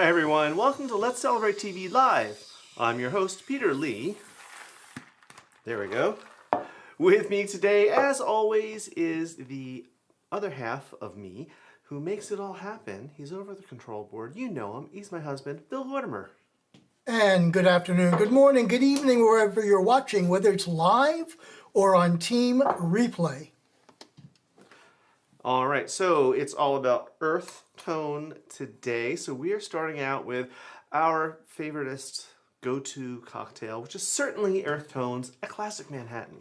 Hi everyone, welcome to Let's Celebrate TV Live. I'm your host, Peter Lee. There we go. With me today, as always, is the other half of me who makes it all happen. He's over the control board. You know him. He's my husband, Bill Mortimer. And good afternoon, good morning, good evening, wherever you're watching, whether it's live or on team replay. All right, so it's all about earth tone today. So we are starting out with our favoriteest go-to cocktail, which is certainly earth tones, a classic Manhattan.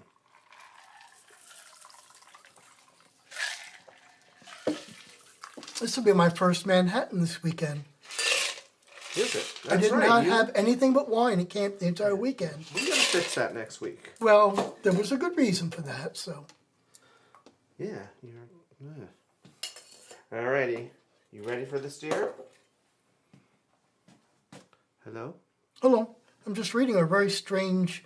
This will be my first Manhattan this weekend. Is it? That's I did right. not have anything but wine at camp the entire weekend. We're going to fix that next week. Well, there was a good reason for that, so. Yeah, Alrighty. You ready for this, dear? Hello? Hello. I'm just reading a very strange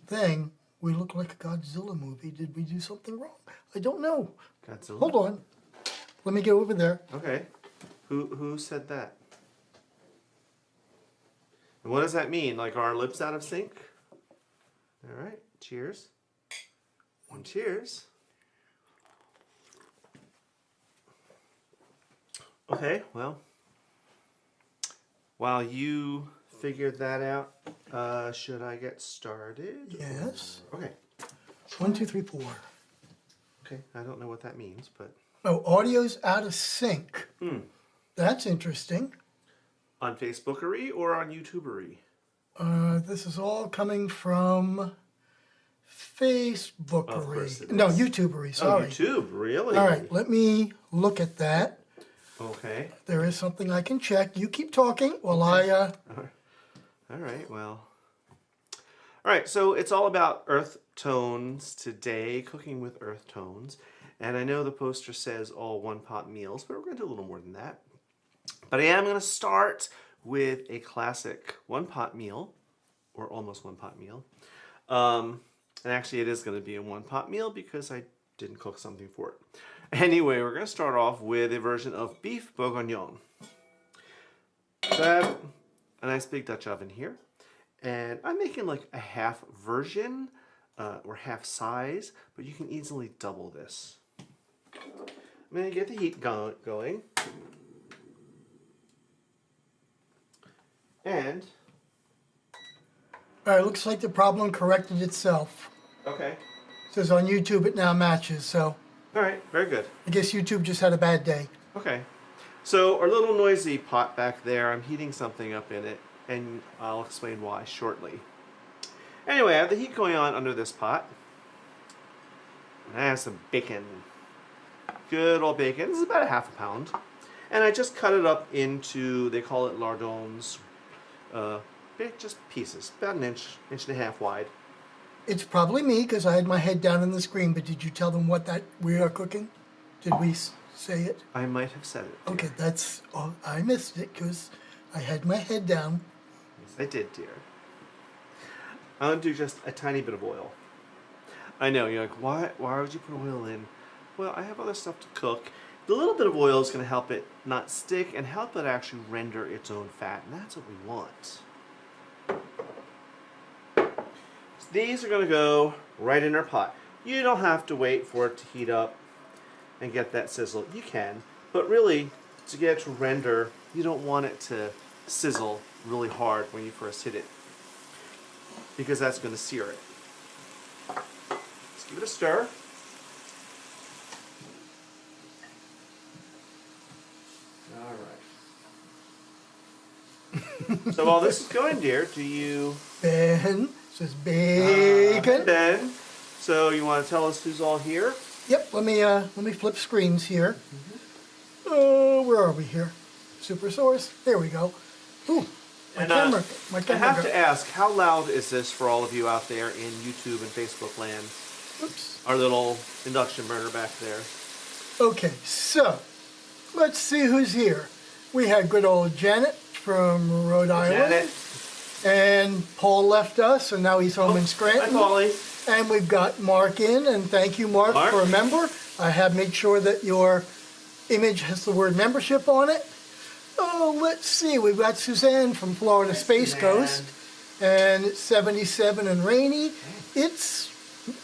thing. We look like a Godzilla movie. Did we do something wrong? I don't know. Godzilla? Hold on. Let me get over there. Okay. Who said that? And what does that mean? Like, are our lips out of sync? Alright. Cheers. One cheers. Okay, well, while you figure that out, should I get started? Yes. Okay. 1, 2, 3, 4. Okay, I don't know what that means, but... Oh, audio's out of sync. That's interesting. On Facebookery or on YouTubery? This is all coming from Facebookery. Of course it is. No, YouTubery, sorry. Oh, YouTube, really? All right, let me look at that. Okay. There is something I can check. You keep talking while All right, well. All right, so it's all about earth tones today, cooking with earth tones. And I know the poster says all one-pot meals, but we're going to do a little more than that. But I am going to start with a classic one-pot meal, or almost one-pot meal. And actually, it is going to be a one-pot meal because I didn't cook something for it. Anyway, we're going to start off with a version of beef bourguignon. So I have a nice big Dutch oven here. And I'm making like a half version, or half size, but you can easily double this. I'm going to get the heat going. And... All right, looks like the problem corrected itself. Okay. It says on YouTube it now matches, so. All right, very good. I guess YouTube just had a bad day. Okay. So our little noisy pot back there, I'm heating something up in it, and I'll explain why shortly. Anyway, I have the heat going on under this pot. And I have some bacon. Good old bacon. This is about a ½ pound. And I just cut it up into, they call it lardons, just pieces, about an inch and a half wide. It's probably me because I had my head down on the screen, but did you tell them what that we are cooking? Did we say it? I might have said it. Dear. Okay, that's all. I missed it because I had my head down. Yes, I did, dear. I'm going to do just a tiny bit of oil. I know, you're like, why would you put oil in? Well, I have other stuff to cook. The little bit of oil is going to help it not stick and help it actually render its own fat, and that's what we want. So these are going to go right in our pot. You don't have to wait for it to heat up and get that sizzle. You can, but really, to get it to render, you don't want it to sizzle really hard when you first hit it, because that's going to sear it. Let's give it a stir. So while this is going, dear, do you... Ben says bacon. Ben, so you want to tell us who's all here? Yep. Let me flip screens here. Where are we here? Super source. There we go. Ooh, my camera. I have to ask, how loud is this for all of you out there in YouTube and Facebook land? Oops. Our little induction burner back there. Okay, so let's see who's here. We had good old Janet from Rhode Island. Janet. And Paul left us, and now he's home in Scranton. Hi, Paulie. And we've got Mark in, and thank you, Mark, for a member. I have made sure that your image has the word membership on it. Oh, let's see. We've got Suzanne from Florida Space Coast, and it's 77 and rainy. It's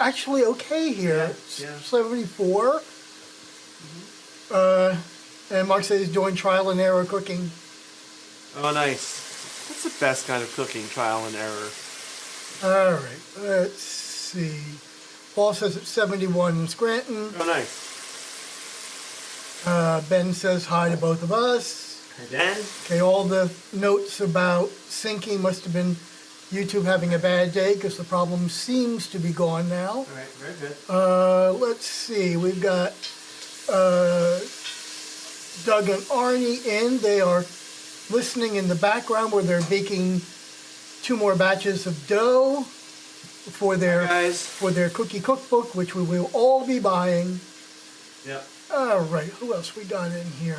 actually okay here. Yeah. 74. And Mark says he's doing trial and error cooking. Oh, nice. That's the best kind of cooking, trial and error. All right, let's see. Paul says it's 71 in Scranton. Oh, nice. Ben says hi to both of us. Hey, Ben. Okay, all the notes about syncing must have been YouTube having a bad day because the problem seems to be gone now. All right, very good. Let's see. We've got Doug and Arnie in. They are listening in the background where they're baking 2 more batches of dough for their cookie cookbook, which we will all be buying. Yep. All right, who else we got in here?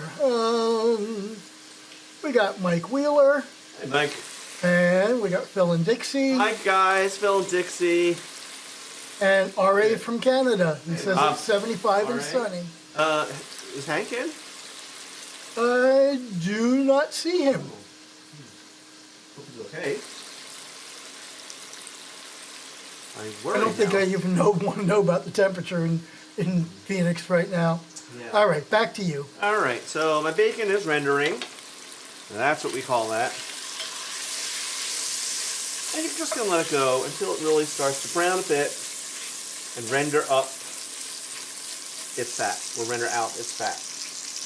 We got Mike Wheeler. Hey, Mike. And we got Phil and Dixie. Hi, guys. Phil and Dixie. And R.A. from Canada. He says it's 75 and sunny. Is Hank in? I do not see him. Hope he's okay. I don't think I even want to know about the temperature in Phoenix right now. Yeah. All right, back to you. All right, so my bacon is rendering. That's what we call that. And you're just going to let it go until it really starts to brown a bit and render up its fat, or render out its fat.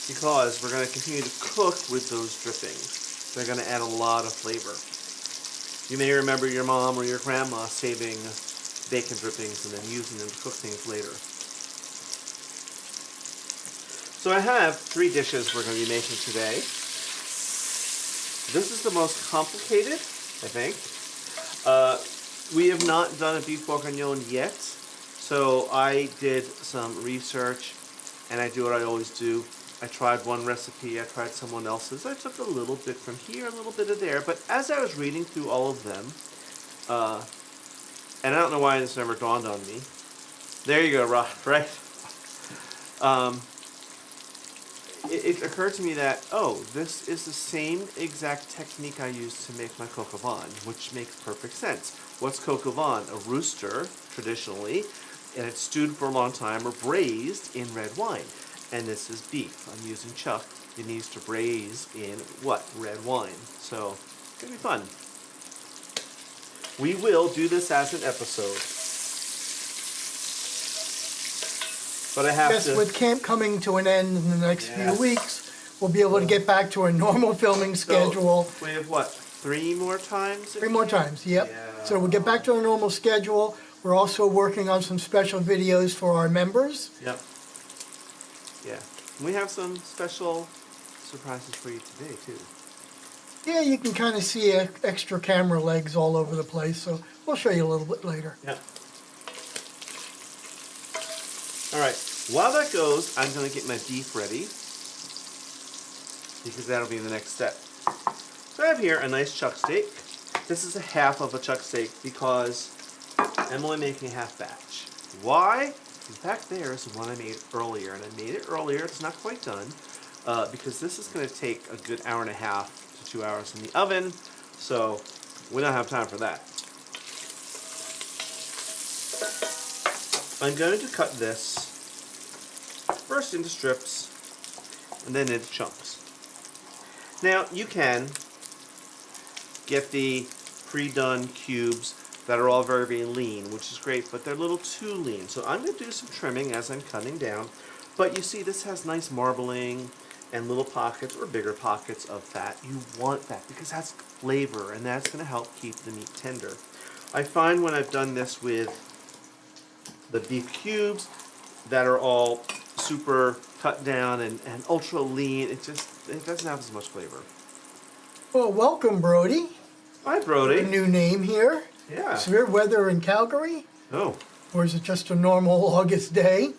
Because we're going to continue to cook with those drippings. They're going to add a lot of flavor. You may remember your mom or your grandma saving bacon drippings and then using them to cook things later. So I have 3 dishes we're going to be making today. This is the most complicated, I think. We have not done a beef bourguignon yet, so I did some research, and I do what I always do. I tried one recipe, I tried someone else's. I took a little bit from here, a little bit of there, but as I was reading through all of them, and I don't know why this never dawned on me. There you go, Rod, right? It occurred to me that, oh, this is the same exact technique I used to make my coq au vin, which makes perfect sense. What's coq au vin? A rooster, traditionally, and it's stewed for a long time or braised in red wine. And this is beef. I'm using chuck. It needs to braise in what? Red wine. So, it's going to be fun. We will do this as an episode. But I have to... with camp coming to an end in the next few weeks, we'll be able to get back to a normal filming schedule. So we have what? 3 more times? 3 more times, yep. Yeah. So we'll get back to our normal schedule. We're also working on some special videos for our members. Yep. Yeah. We have some special surprises for you today, too. Yeah, you can kind of see extra camera legs all over the place, so we'll show you a little bit later. Yep. All right. While that goes, I'm going to get my beef ready, because that'll be the next step. So I have here a nice chuck steak. This is a half of a chuck steak because I'm only making a half batch. Why? Back there is the one I made earlier, and I made it earlier. It's not quite done because this is going to take a good 1.5 hours to 2 hours in the oven, so we don't have time for that. I'm going to cut this first into strips and then into chunks. Now, you can get the pre-done cubes that are all very, very lean, which is great, but they're a little too lean. So I'm going to do some trimming as I'm cutting down. But you see, this has nice marbling and little pockets or bigger pockets of fat. You want that because that's flavor, and that's going to help keep the meat tender. I find when I've done this with the beef cubes that are all super cut down and ultra lean, it doesn't have as much flavor. Well, welcome, Brody. Hi, Brody. A new name here. Yeah. Severe weather in Calgary? Oh. Or is it just a normal August day?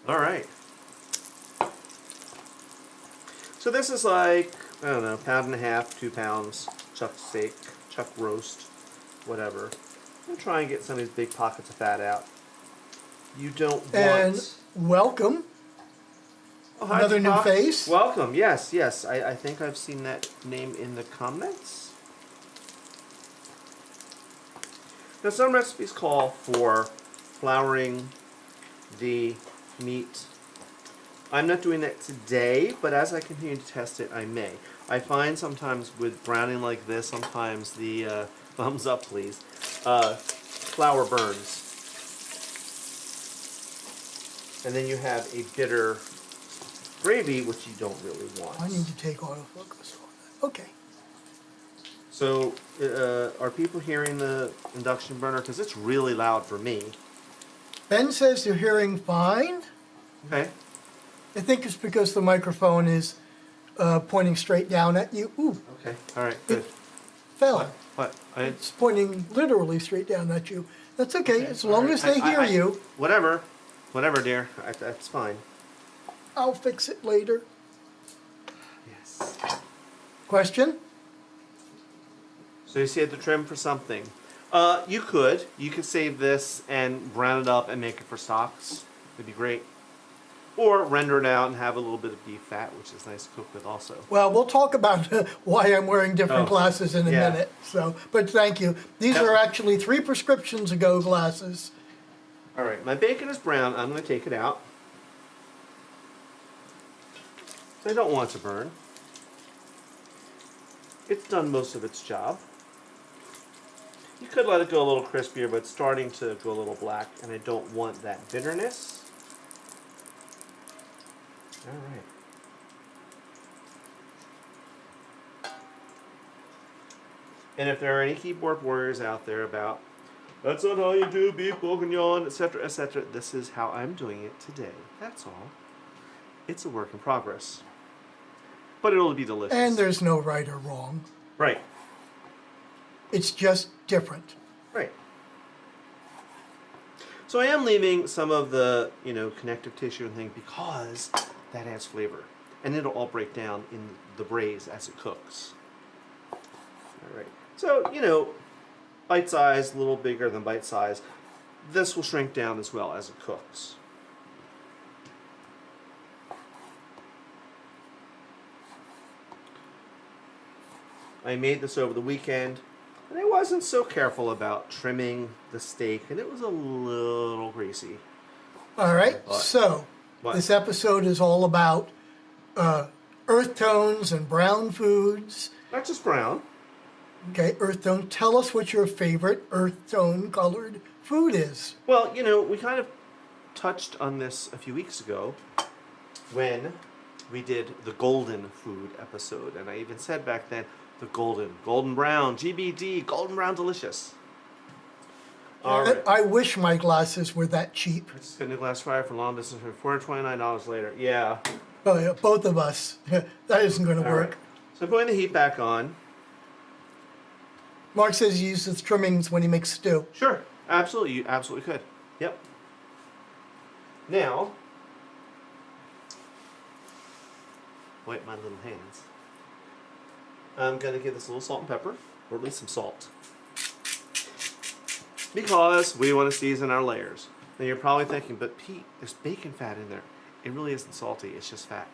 All right. So this is like, I don't know, 1.5 pounds, 2 pounds, chuck steak, chuck roast, whatever. I'm going to try and get some of these big pockets of fat out. You don't want... And welcome. Oh, hi, Another new Tupac. face. Welcome. Yes, yes. I think I've seen that name in the comments. Now, some recipes call for flouring the meat. I'm not doing that today, but as I continue to test it, I may. I find sometimes with browning like this, sometimes the thumbs up, please. Flour burns, and then you have a bitter gravy, which you don't really want. I need to take autofocus on that. Okay. So, are people hearing the induction burner? Because it's really loud for me. Ben says they're hearing fine. Okay. I think it's because the microphone is pointing straight down at you. Ooh, Okay. All right. Good. fell. What? It's pointing literally straight down at you. That's okay, as long All as right. they hear you. Whatever. Whatever, dear. That's fine. I'll fix it later. Yes. Question? So you say to trim for something. You could. You could save this and brown it up and make it for stocks. It'd be great. Or render it out and have a little bit of beef fat, which is nice to cook with also. Well, we'll talk about why I'm wearing different glasses in a yeah. minute. So, but thank you. These are actually 3 prescriptions ago glasses. All right, my bacon is brown. I'm going to take it out. I don't want it to burn. It's done most of its job. You could let it go a little crispier, but it's starting to go a little black, and I don't want that bitterness. All right. And if there are any keyboard warriors out there about, that's not how you do beef bourguignon, etc., etc., this is how I'm doing it today. That's all. It's a work in progress. But it'll be delicious. And there's no right or wrong. Right. It's just different. Right. So I am leaving some of the, connective tissue and thing because that adds flavor. And it'll all break down in the braise as it cooks. All right. So, bite size, a little bigger than bite size. This will shrink down as well as it cooks. I made this over the weekend, and I wasn't so careful about trimming the steak, and it was a little greasy. All right, But- so What? this episode is all about earth tones and brown foods. Not just brown. Okay, earth tone. Tell us what your favorite earth tone colored food is. Well, we kind of touched on this a few weeks ago when we did the golden food episode, and I even said back then, the golden brown, GBD, golden brown delicious. All right. I wish my glasses were that cheap. It's got a new glass fryer for long distance for $429 later. Yeah. Oh yeah, both of us. That isn't going to All work. right. So I'm putting the heat back on. Mark says he uses trimmings when he makes stew. Sure. Absolutely. You absolutely could. Yep. Now, wipe my little hands. I'm going to give this a little salt and pepper, or at least some salt. Because we want to season our layers. Now you're probably thinking, but Pete, there's bacon fat in there. It really isn't salty, it's just fat.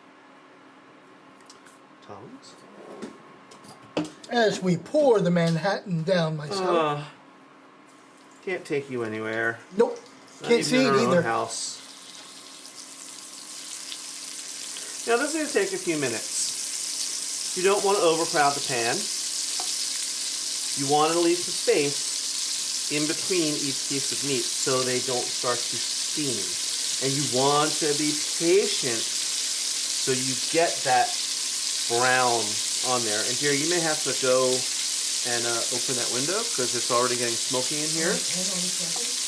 Tongs. As we pour the Manhattan down myself. Can't take you anywhere. Nope, Not can't even see in it our own either. house. Now this is going to take a few minutes. You don't want to overcrowd the pan. You want to leave some space in between each piece of meat so they don't start to steam. And you want to be patient so you get that brown on there. And dear, you may have to go and open that window because it's already getting smoky in here. Hold on a second.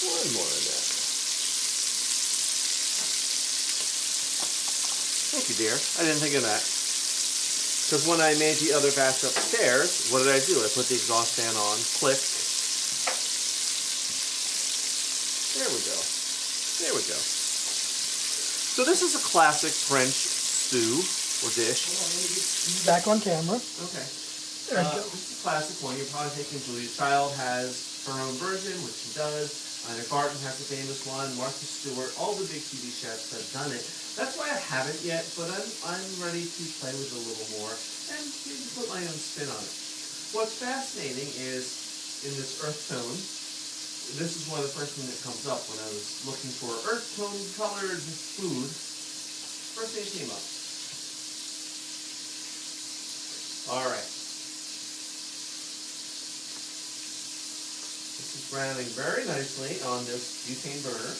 One more of that. Thank you, dear. I didn't think of that. Because when I made the other batch upstairs, what did I do? I put the exhaust fan on, click. There we go. There we go. So this is a classic French stew or dish. Hold on, let me get you back on camera. Okay. There you go. This is a classic one. You're probably thinking Julia Child has her own version, which she does. Ina Garten has a famous one. Martha Stewart, all the big TV chefs have done it. That's why I haven't yet, but I'm ready to play with it a little more and maybe put my own spin on it. What's fascinating is in this earth tone, this is one of the first things that comes up when I was looking for earth tone colored food. First thing that came up. All right. Browning very nicely on this butane burner.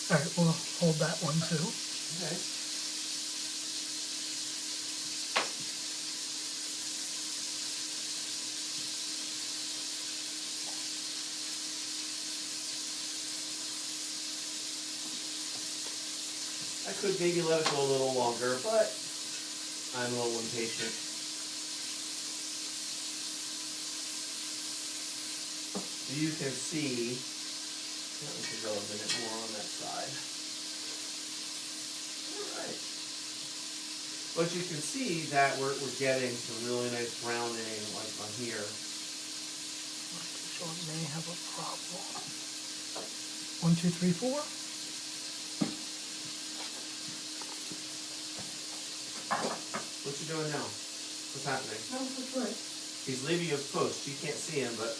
All right, we'll hold that one too. Okay. I could maybe let it go a little longer, but I'm a little impatient. You can see, let me go a minute more on that side. All right. But you can see that we're getting some really nice browning like on here. So it may have a problem. 1, 2, 3, 4. What's he doing now? What's happening? No, that's right. He's leaving his post. You can't see him, but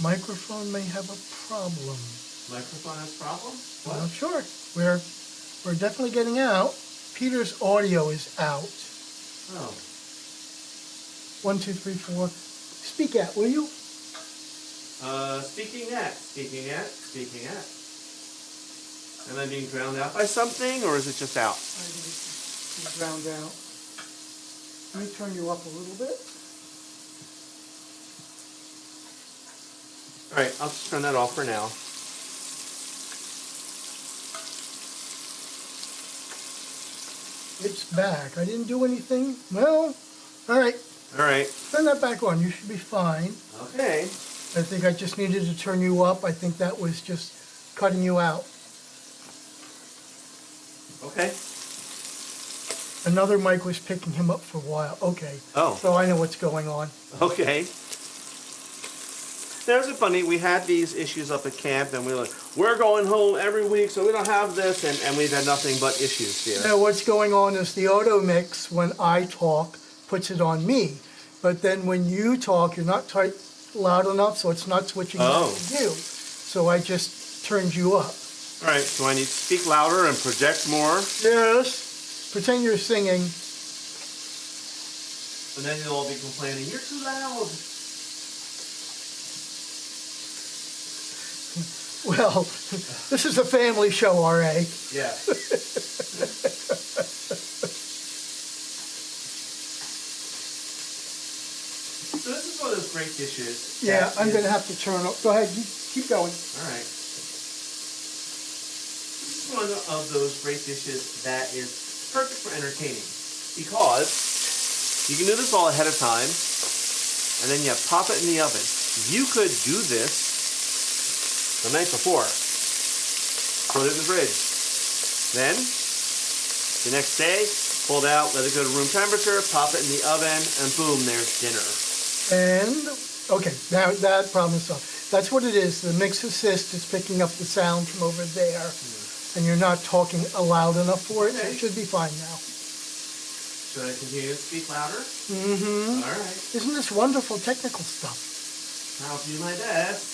Microphone may have a problem. microphone has a problem? I'm What? not sure. We're definitely getting out. Peter's audio is out. Oh. 1, 2, 3, 4. Speak out, will you? Speaking at. Am I being drowned out by something, or is it just out? I think it's drowned out. Let me turn you up a little bit. All right, I'll just turn that off for now. It's back. I didn't do anything. Well, all right. All right. Turn that back on. You should be fine. Okay. I think I just needed to turn you up. I think that was just cutting you out. Okay. Another mic was picking him up for a while. Okay. Oh. So I know what's going on. Okay. Now, isn't it funny? We had these issues up at camp, and we were like, we're going home every week, so we don't have this, and we've had nothing but issues here. Now what's going on is the auto mix, when I talk, puts it on me. But then when you talk, you're not loud enough, so it's not switching back to you. So I just turned you up. All right, so I need to speak louder and project more. Yes. Pretend you're singing. And then you'll all be complaining, you're too loud. Well, this is a family show, R.A. Yeah. So this is one of those great dishes. Yeah, I'm going to have to turn up. Go ahead, you keep going. All right. This is one of those great dishes that is perfect for entertaining because you can do this all ahead of time and then you pop it in the oven. You could do this the night before. Put it in the fridge. Then, the next day, pull it out, let it go to room temperature, pop it in the oven, and boom, there's dinner. And, okay, now that problem is solved. That's what it is. The mix assist is picking up the sound from over there. And you're not talking loud enough for it, so it should be fine now. Should I continue to speak louder? Mm-hmm. All right. Isn't this wonderful technical stuff? I'll do my best.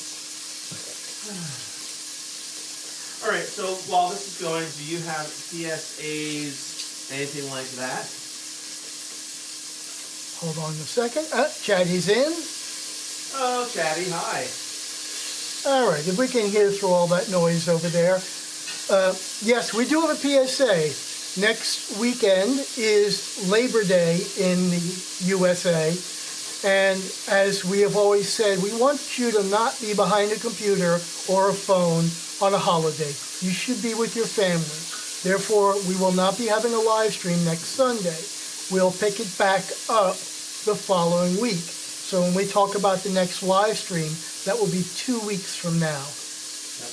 All right, so while this is going, do you have PSAs, anything like that? Hold on a second. Chatty's in. Oh, Chatty, hi. All right, if we can hear through all that noise over there. Yes, we do have a PSA. Next weekend is Labor Day in the USA. And as we have always said, we want you to not be behind a computer or a phone on a holiday. You should be with your family. Therefore, we will not be having a live stream next Sunday. We'll pick it back up the following week. So when we talk about the next live stream, That will be 2 weeks from now. Yep.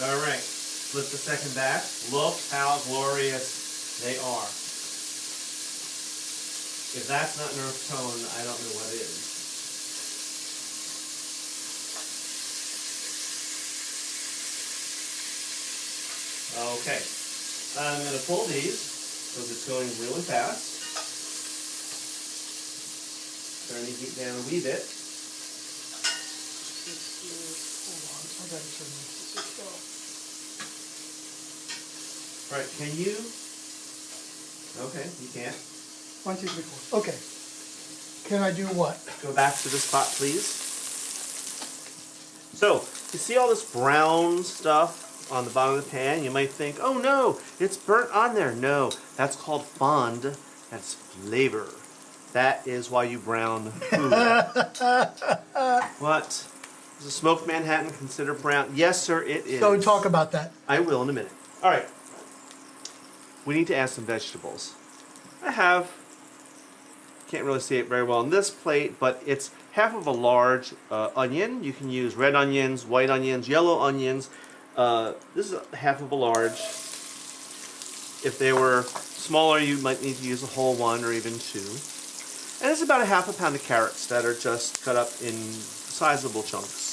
All right. Flip the second batch. Look how glorious they are. If that's not an earth tone, I don't know what is. Okay, I'm going to pull these because it's going really fast. Turn the heat down a wee bit. Hold on, I gotta turn this off. All right, can you? Okay, you can't. 1, 2, 3, 4. Okay. Can I do what? Go back to the spot, please. So, you see all this brown stuff on the bottom of the pan? You might think, oh no, it's burnt on there. No, that's called fond. That's flavor. That is why you brown food. What? Is a smoked Manhattan considered brown? Yes, sir, it is. So talk about that. I will in a minute. All right. We need to add some vegetables. I have, can't really see it very well on this plate, but it's half of a large onion. You can use red onions, white onions, yellow onions. This is half of a large. If they were smaller, you might need to use a whole one or even two. And it's about a half a pound of carrots that are just cut up in sizable chunks.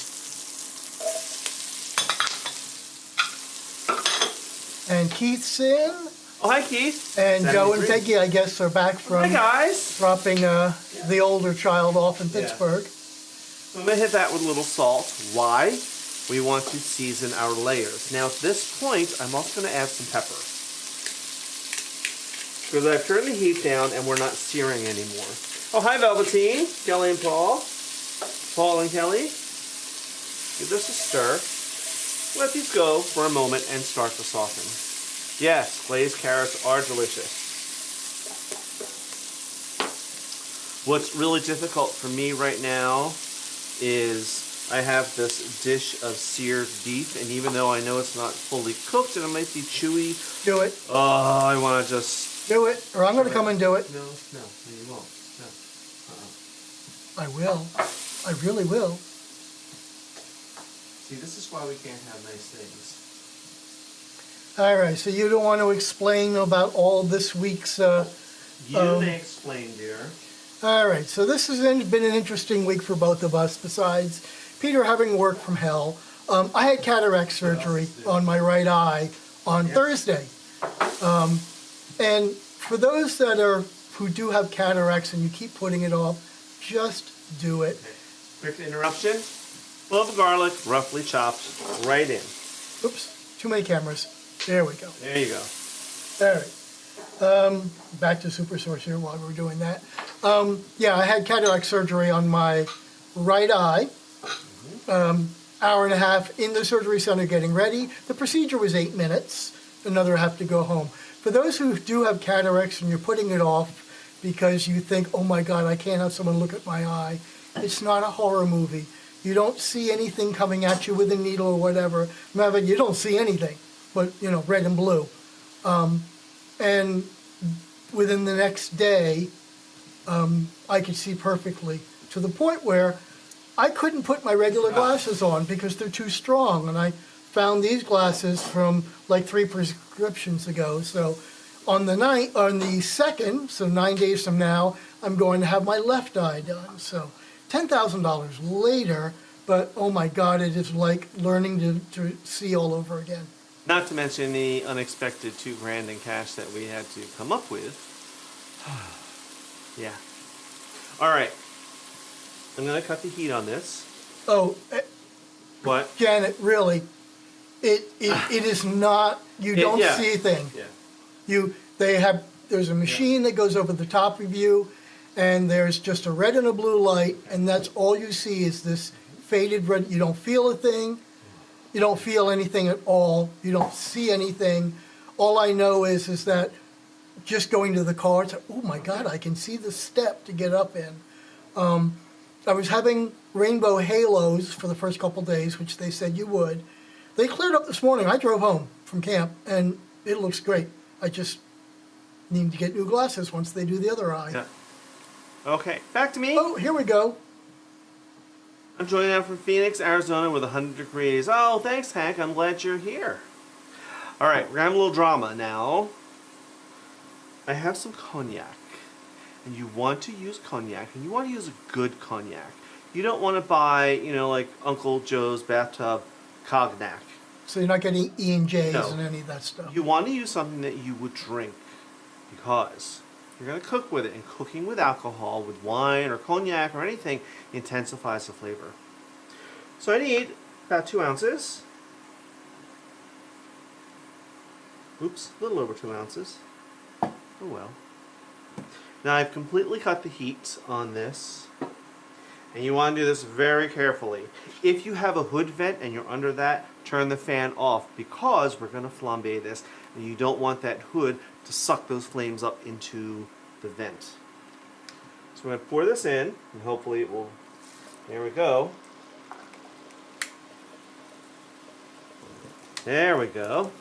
And Keith's in. Oh, hi, Keith. And Joe and 73. Peggy, I guess, are back from Hi, guys. dropping the older child off in Pittsburgh. So I'm going to hit that with a little salt. Why? We want to season our layers. Now, at this point, I'm also going to add some pepper. Because I've turned the heat down and we're not searing anymore. Oh, hi, Velveteen. Kelly and Paul. Paul and Kelly. Give this a stir. Let these go for a moment and start to soften. Yes, glazed carrots are delicious. What's really difficult for me right now is I have this dish of seared beef, and even though I know it's not fully cooked and it might be chewy, Do it. I want to just... Do it, or I'm going to come and do it. No, you won't. No. I will. I really will. See, this is why we can't have nice things. All right, so you don't want to explain about all this week's... You may explain, dear. All right, so this has been an interesting week for both of us, besides Peter having work from hell. I had cataract surgery on my right eye on Thursday. And for those who do have cataracts and you keep putting it off, just do it. Okay. Quick interruption. Clove of garlic, roughly chopped, right in. Oops, too many cameras. There we go. There you go. All right. Back to Super Source here while we're doing that. Yeah, I had cataract surgery on my right eye. Hour and a half in the surgery center getting ready. The procedure was 8 minutes. Another half to go home. For those who do have cataracts and you're putting it off because you think, oh my God, I can't have someone look at my eye, it's not a horror movie. You don't see anything coming at you with a needle or whatever. Matter of fact, you don't see anything but, red and blue. And within the next day, I could see perfectly, to the point where I couldn't put my regular glasses on because they're too strong. And I found these glasses from like 3 prescriptions ago. So on the 2nd, so 9 days from now, I'm going to have my left eye done. So $10,000 later, but oh my God, it is like learning to see all over again. Not to mention the unexpected $2,000 in cash that we had to come up with. Yeah. All right. I'm going to cut the heat on this. Oh, What? Janet, really, it is not. You don't see a thing. Yeah. There's a machine that goes over the top of you, and there's just a red and a blue light, and that's all you see is this faded red. You don't feel a thing. You don't feel anything at all. You don't see anything. All I know is that just going to the car, it's like, oh my God, I can see the step to get up in. I was having rainbow halos for the first couple days, which they said you would. They cleared up this morning. I drove home from camp, and it looks great. I just need to get new glasses once they do the other eye. Yeah. Okay, back to me. Oh, here we go. I'm joining out from Phoenix, Arizona with 100 degrees. Oh, thanks, Hank. I'm glad you're here. All right, we're going to have a little drama now. I have some cognac. And you want to use cognac, and you want to use a good cognac. You don't want to buy, you know, like Uncle Joe's bathtub cognac. So you're not getting E&Js No. and any of that stuff. You want to use something that you would drink because you're going to cook with it, and cooking with alcohol, with wine or cognac or anything, intensifies the flavor. So I need about 2 ounces. Oops, a little over 2 ounces. Oh well. Now I've completely cut the heat on this, and you want to do this very carefully. If you have a hood vent and you're under that, turn the fan off because we're going to flambe this, and you don't want that hood to suck those flames up into the vent. So we're going to pour this in, and hopefully it will, there we go. There we go.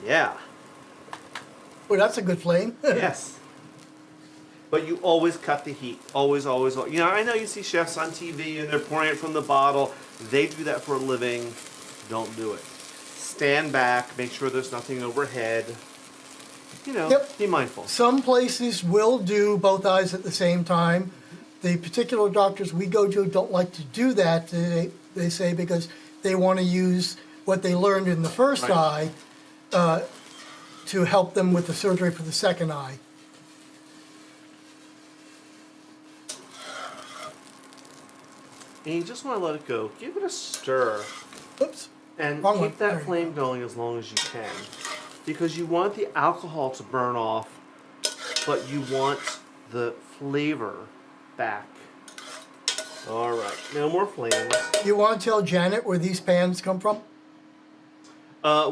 Yeah. Well, that's a good flame. Yes. But you always cut the heat. Always, always, always. You know, I know you see chefs on TV and they're pouring it from the bottle. They do that for a living. Don't do it. Stand back. Make sure there's nothing overhead. You know, Yep. be mindful. Some places will do both eyes at the same time. The particular doctors we go to don't like to do that, they say, because they want to use what they learned in the first Right. eye to help them with the surgery for the second eye. And you just want to let it go. Give it a stir. Oops. And Wrong keep one. There that you flame going as long as you can. Because you want the alcohol to burn off, but you want the flavor back. Alright, no more flames. You want to tell Janet where these pans come from?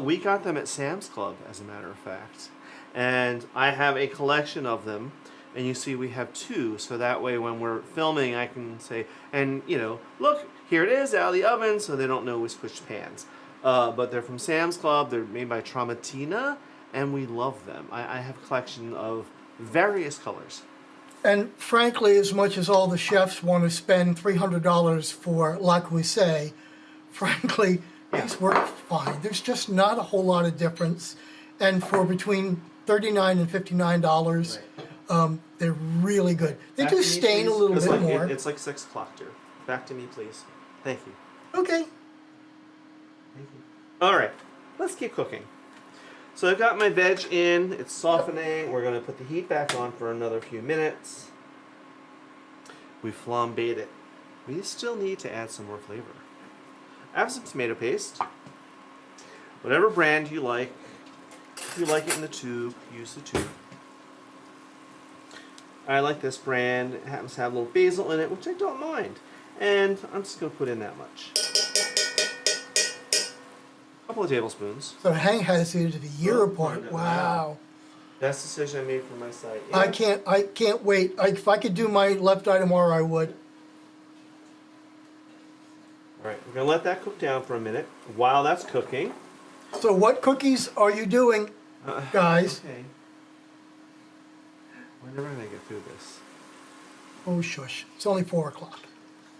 We got them at Sam's Club, as a matter of fact. And I have a collection of them. And you see we have 2, so that way when we're filming I can say, and you know, look, here it is out of the oven, so they don't know we switched pans. But they're from Sam's Club, they're made by Tramatina, and we love them. I have a collection of various colors. And frankly, as much as all the chefs want to spend $300 for La Cuisine, frankly, these work fine. There's just not a whole lot of difference. And for between $39 and $59, they're really good. They Back do to me, stain a please. little It's bit like, more. It's like 6 o'clock, dear. Back to me, please. Thank you. Okay. Thank you. Alright, let's keep cooking. So I've got my veg in, it's softening. We're going to put the heat back on for another few minutes. We flambéed it. We still need to add some more flavor. I have some tomato paste. Whatever brand you like. If you like it in the tube, use the tube. I like this brand. It happens to have a little basil in it, which I don't mind. And I'm just going to put in that much. A couple of tablespoons. So Hank has it a year apart. no, Wow. Best decision I made for my site. I can't wait. If I could do my left eye tomorrow, I would. Alright, we're going to let that cook down for a minute. While that's cooking... So what cookies are you doing, guys? Okay. We're never going to get through this. Oh, shush. It's only 4 o'clock.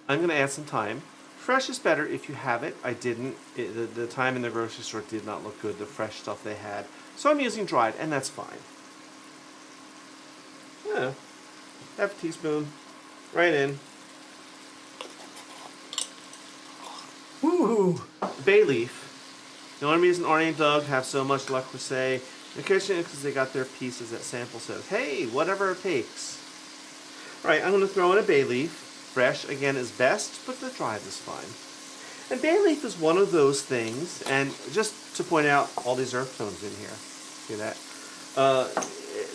I'm going to add some thyme. Fresh is better if you have it. I didn't. The thyme in the grocery store did not look good, the fresh stuff they had. So I'm using dried, and that's fine. Yeah. Half a teaspoon. Right in. Woohoo! Bay leaf. The only reason Arnie and Doug have so much Le Creuset in the kitchen is because they got their pieces that Sample says, hey, whatever it takes. Alright, I'm going to throw in a bay leaf. Fresh, again, is best, but the dried is fine. And bay leaf is one of those things, and just to point out all these earth tones in here. See that?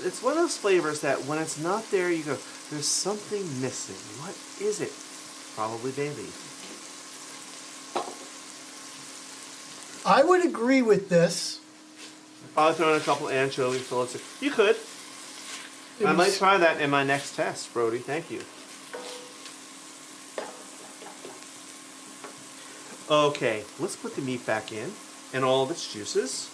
It's one of those flavors that when it's not there, you go, there's something missing. What is it? Probably bay leaf. I would agree with this. Probably throw in a couple anchovy fillets. You could. I might try that in my next test, Brody. Thank you. Okay, let's put the meat back in and all of its juices.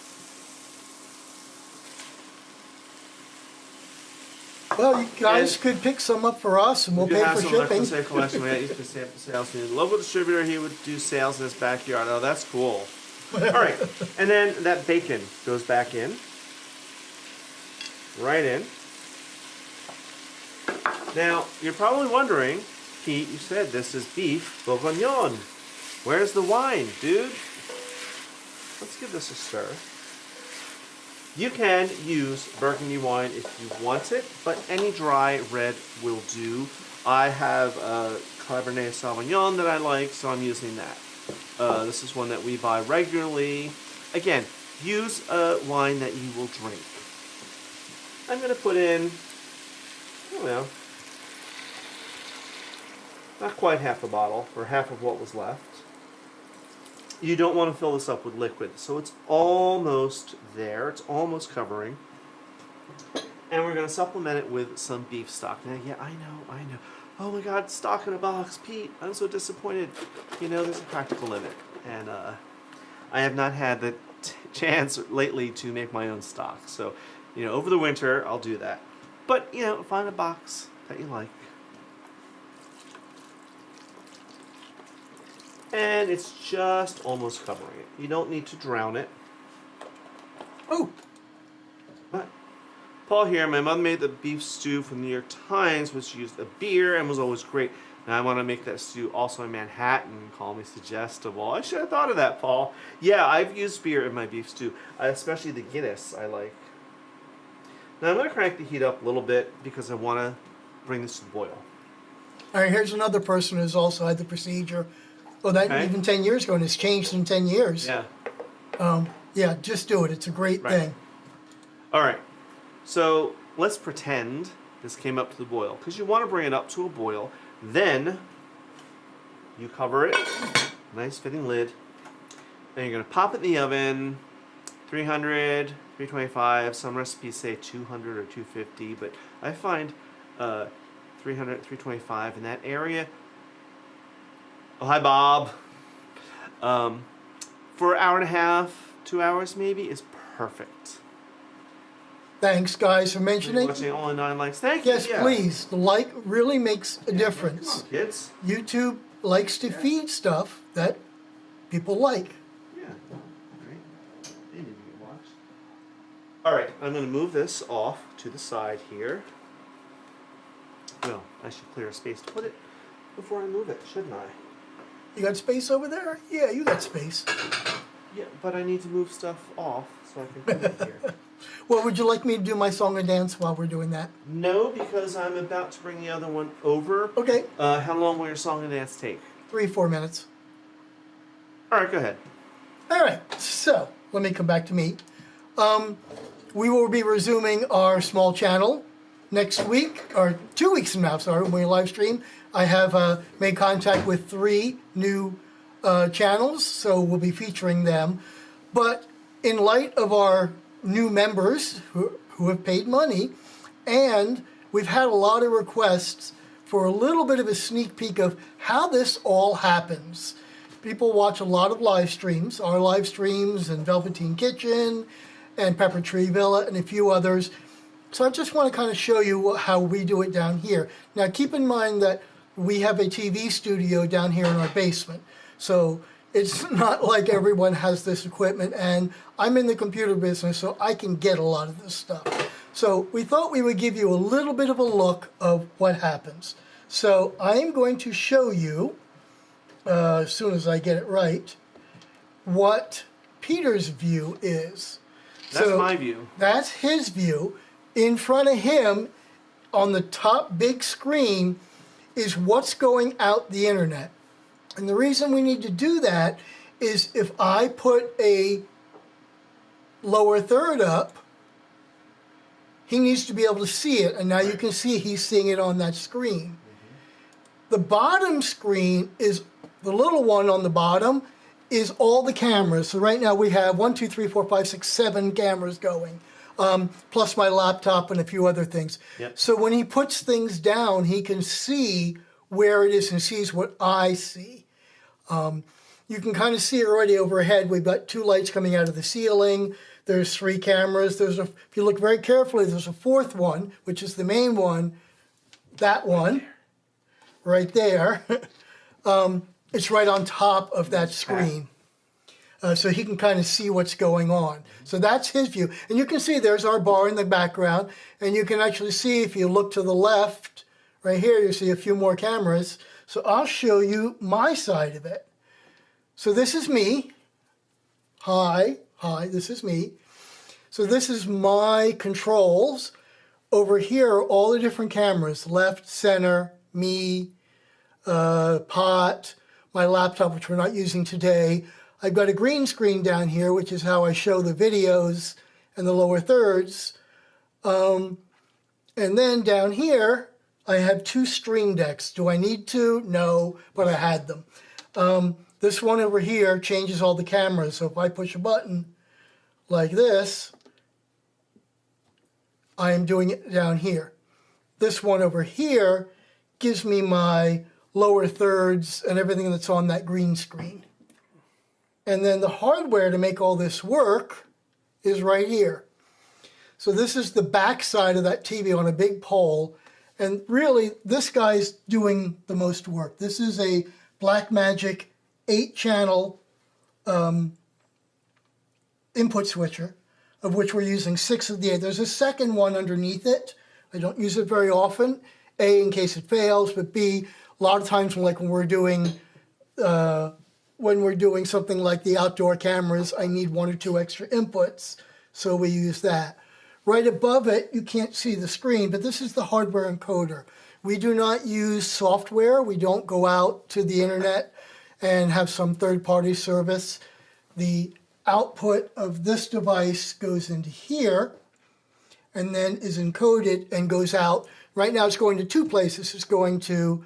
Well, you guys could pick some up for us, and we'll pay for shipping. We have collection. We got Eastern sales. Local distributor, he would do sales in his backyard. Oh, that's cool. All right, and then that bacon goes back in. Right in. Now, you're probably wondering, Pete, you said this is beef Bourguignon. Where's the wine, dude? Let's give this a stir. You can use Burgundy wine if you want it, but any dry red will do. I have a Cabernet Sauvignon that I like, so I'm using that. This is one that we buy regularly. Again, use a wine that you will drink. I'm going to put in, I don't know, not quite half a bottle, or half of what was left. You don't want to fill this up with liquid, so it's almost there. It's almost covering. And we're going to supplement it with some beef stock. Now, yeah, I know. Oh my God, stock in a box, Pete. I'm so disappointed. You know, there's a practical limit. And I have not had the chance lately to make my own stock. So, you know, over the winter, I'll do that. But, you know, find a box that you like. And it's just almost covering it. You don't need to drown it. Oh! What? Paul here, my mother made the beef stew from the New York Times, which used a beer and was always great. Now I want to make that stew also in Manhattan. Call me suggestible. I should have thought of that, Paul. Yeah, I've used beer in my beef stew, especially the Guinness I like. Now I'm going to crank the heat up a little bit because I want to bring this to the boil. All right, here's another person who's also had the procedure. Well, that even 10 years ago, and it's changed in 10 years. Yeah. Yeah, just do it. It's a great thing. All right. So let's pretend this came up to the boil, because you want to bring it up to a boil. Then you cover it, nice fitting lid. Then you're going to pop it in the oven, 300, 325. Some recipes say 200 or 250, but I find 300, 325 in that area. Oh, hi, Bob. For an hour and a half, 2 hours maybe, is perfect. Thanks, guys, for mentioning. Watching all 9 likes. Thank you. Yes, please. The like really makes a difference. On, kids. YouTube likes to feed stuff that people like. Yeah, great. They need to get watched. All right, I'm going to move this off to the side here. Well, I should clear a space to put it before I move it, shouldn't I? You got space over there? Yeah, you got space. Yeah, but I need to move stuff off so I can put it here. Well, would you like me to do my song and dance while we're doing that? No, because I'm about to bring the other one over. Okay. How long will your song and dance take? 3-4 minutes. All right, go ahead. All right, so let me come back to me. We will be resuming our small channel next week, or 2 weeks from now, sorry, when we live stream. I have made contact with 3 new channels, so we'll be featuring them. But in light of our new members who have paid money, and we've had a lot of requests for a little bit of a sneak peek of how this all happens. People watch a lot of live streams, our live streams and Velveteen Kitchen and Pepper Tree Villa and a few others. So I just want to kind of show you how we do it down here. Now keep in mind that we have a TV studio down here in our basement. So it's not like everyone has this equipment, and I'm in the computer business, so I can get a lot of this stuff. So we thought we would give you a little bit of a look of what happens. So I am going to show you, as soon as I get it right, what Peter's view is. That's my view. That's his view. In front of him, on the top big screen, is what's going out the internet. And the reason we need to do that is if I put a lower third up, he needs to be able to see it. And now you can see he's seeing it on that screen. The bottom screen is, the little one on the bottom, is all the cameras. So right now we have 1, 2, 3, 4, 5, 6, 7 cameras going. Plus my laptop and a few other things. Yep. So when he puts things down, he can see where it is and sees what I see. You can kind of see already overhead. We've got 2 lights coming out of the ceiling. There's 3 cameras. If you look very carefully, there's a 4th one, which is the main one. That one, right there. It's right on top of that screen. So he can kind of see what's going on. So that's his view. And you can see there's our bar in the background. And you can actually see, if you look to the left, right here, you see a few more cameras. So I'll show you my side of it. So this is me. Hi, this is me. So this is my controls. Over here are all the different cameras, left, center, me, pot, my laptop, which we're not using today. I've got a green screen down here, which is how I show the videos and the lower thirds. And then down here, I have 2 Stream Decks. Do I need to? No, but I had them. This one over here changes all the cameras. So if I push a button like this, I am doing it down here. This one over here gives me my lower thirds and everything that's on that green screen. And then the hardware to make all this work is right here. So this is the back side of that TV on a big pole. And really, this guy's doing the most work. This is a Blackmagic 8-channel input switcher, of which we're using 6 of the 8. There's a second one underneath it. I don't use it very often. A, in case it fails, but B, a lot of times when we're doing something like the outdoor cameras, I need 1 or 2 extra inputs, so we use that. Right above it, you can't see the screen, but this is the hardware encoder. We do not use software. We don't go out to the internet and have some third-party service. The output of this device goes into here and then is encoded and goes out. Right now it's going to 2 places. It's going to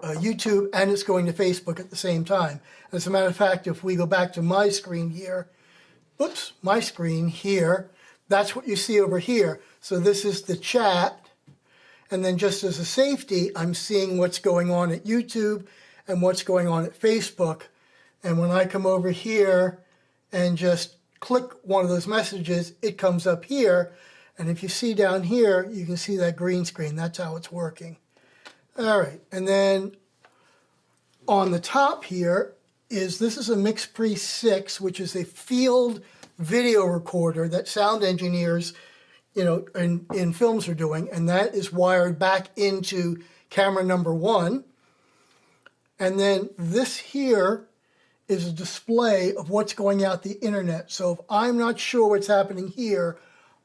YouTube and it's going to Facebook at the same time. As a matter of fact, if we go back to my screen here, my screen here, that's what you see over here. So this is the chat. And then just as a safety, I'm seeing what's going on at YouTube and what's going on at Facebook. And when I come over here and just click one of those messages, it comes up here. And if you see down here, you can see that green screen. That's how it's working. All right. And then on the top here this is a MixPre 6, which is a field video recorder that sound engineers, in films are doing. And that is wired back into camera number 1. And then this here is a display of what's going out the internet. So if I'm not sure what's happening here,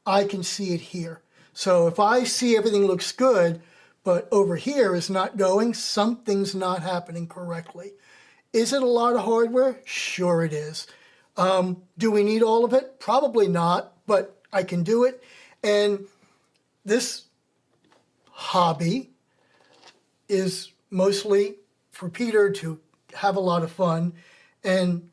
I can see it here. So if I see everything looks good, but over here is not going, something's not happening correctly. Is it a lot of hardware? Sure it is. Do we need all of it? Probably not, but I can do it. And this hobby is mostly for Peter to have a lot of fun. And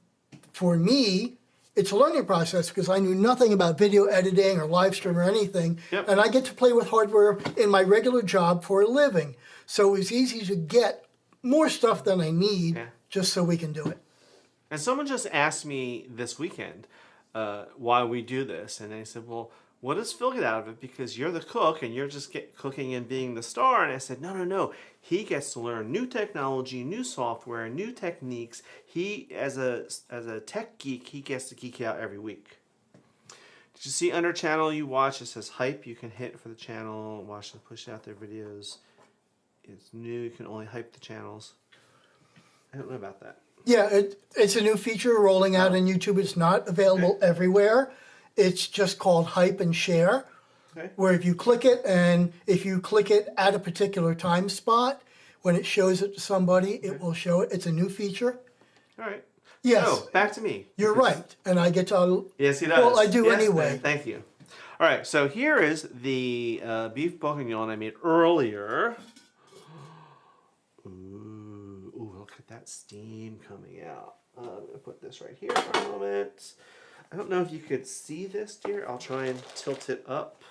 for me, it's a learning process because I knew nothing about video editing or live stream or anything. Yep. And I get to play with hardware in my regular job for a living. So it's easy to get more stuff than I need just so we can do it. And someone just asked me this weekend why we do this. And they said, well, what does Phil get out of it? Because you're the cook and you're just cooking and being the star. And I said, no. He gets to learn new technology, new software, new techniques. He, as a tech geek, he gets to geek out every week. Did you see under channel you watch? It says hype. You can hit for the channel, watch them push out their videos. It's new. You can only hype the channels. I don't know about that. Yeah, it's a new feature rolling out on YouTube. It's not available everywhere. It's just called Hype and Share, where if you click it at a particular time spot, when it shows it to somebody, it will show it. It's a new feature. All right. Yes. So, back to me. You're right. And I get to... Yes, he does. Well, I do anyway. Thank you. All right, so here is the beef bourguignon I made earlier. Ooh, look at that steam coming out. I'm going to put this right here for a moment. I don't know if you could see this, dear. I'll try and tilt it up.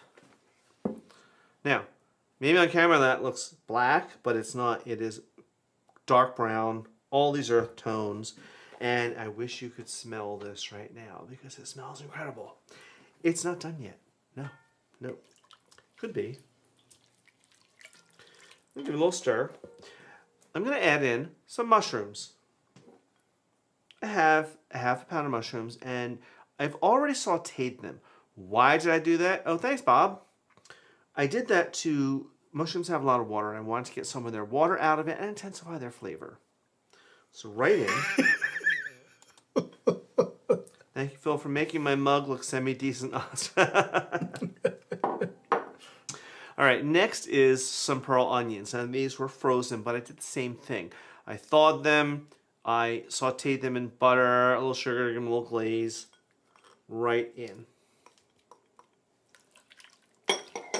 Now, maybe on camera that looks black, but it's not. It is dark brown all these earth tones. And I wish you could smell this right now because it smells incredible. It's not done yet. No. Could be. Give it a little stir. I'm going to add in some mushrooms. I have a half a pound of mushrooms, and I've already sauteed them. Why did I do that? Oh, thanks, Bob. I did that mushrooms have a lot of water, and I wanted to get some of their water out of it and intensify their flavor. So right in. Thank you, Phil, for making my mug look semi-decent. All right, next is some pearl onions. Now, these were frozen, but I did the same thing. I thawed them. I sauteed them in butter, a little sugar to give them a little glaze. Right in.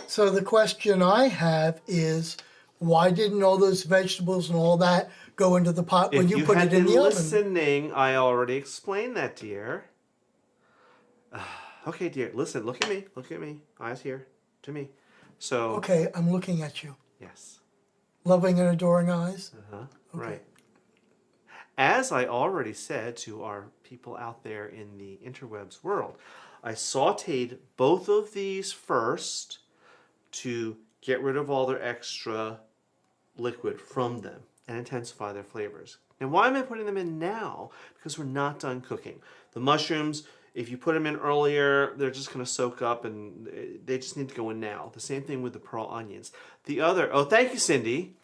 So the question I have is, why didn't all those vegetables and all that go into the pot when you put it in the oven? If you had been listening, I already explained that, dear. Okay, dear, listen, look at me. Eyes here, to me. So. Okay, I'm looking at you. Yes. Loving and adoring eyes? Uh-huh, okay. Right. As I already said to our people out there in the interwebs world, I sauteed both of these first to get rid of all their extra liquid from them and intensify their flavors. Now, why am I putting them in now? Because we're not done cooking. The mushrooms, if you put them in earlier, they're just going to soak up and they just need to go in now. The same thing with the pearl onions. Oh, thank you, Cindy.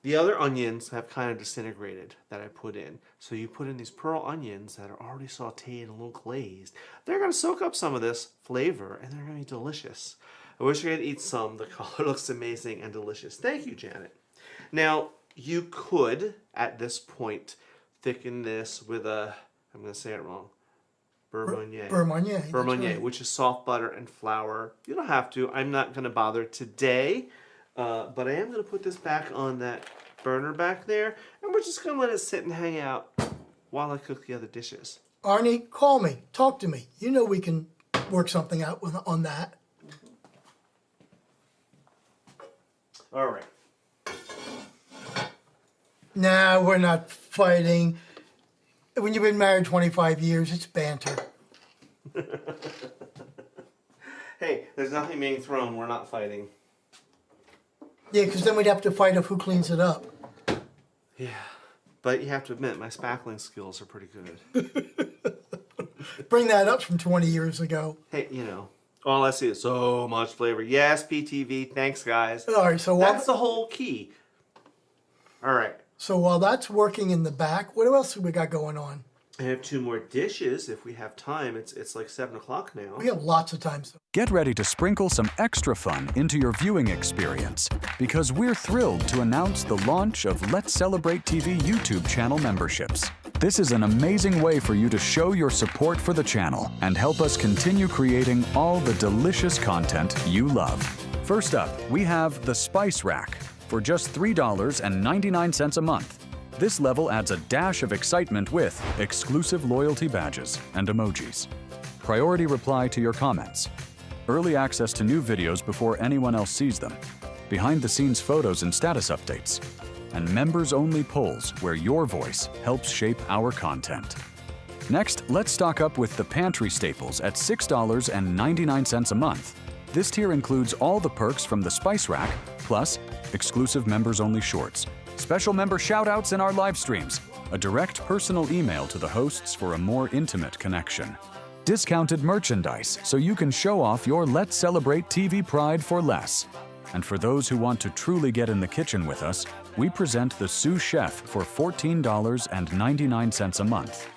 The other onions have kind of disintegrated that I put in. So you put in these pearl onions that are already sauteed and a little glazed. They're going to soak up some of this flavor and they're going to be delicious. I wish I could eat some. The color looks amazing and delicious. Thank you, Janet. Now, you could, at this point, thicken this with I'm going to say it wrong, Bourguignon, right, which is soft butter and flour. You don't have to. I'm not going to bother today. But I am going to put this back on that burner back there, and we're just going to let it sit and hang out while I cook the other dishes. Arnie, call me. Talk to me. You know we can work something out on that. All right. Nah, we're not fighting. When you've been married 25 years, it's banter. Hey, there's nothing being thrown. We're not fighting. Yeah, because then we'd have to fight of who cleans it up. Yeah, but you have to admit, my spackling skills are pretty good. Bring that up from 20 years ago. Hey, all I see is so much flavor. Yes, PTV, thanks, guys. All right, so that's the whole key. All right. So while that's working in the back, what else have we got going on? I have 2 more dishes if we have time. It's like 7 o'clock now. We have lots of time. Get ready to sprinkle some extra fun into your viewing experience because we're thrilled to announce the launch of Let's Celebrate TV YouTube channel memberships. This is an amazing way for you to show your support for the channel and help us continue creating all the delicious content you love. First up, we have the Spice Rack for just $3.99 a month. This level adds a dash of excitement with exclusive loyalty badges and emojis, priority reply to your comments, early access to new videos before anyone else sees them, behind-the-scenes photos and status updates, and members-only polls where your voice helps shape our content. Next, let's stock up with the pantry staples at $6.99 a month. This tier includes all the perks from the Spice Rack, plus exclusive members-only shorts, special member shoutouts in our live streams, a direct personal email to the hosts for a more intimate connection, discounted merchandise so you can show off your Let's Celebrate TV pride for less. And for those who want to truly get in the kitchen with us, we present the Sous Chef for $14.99 a month.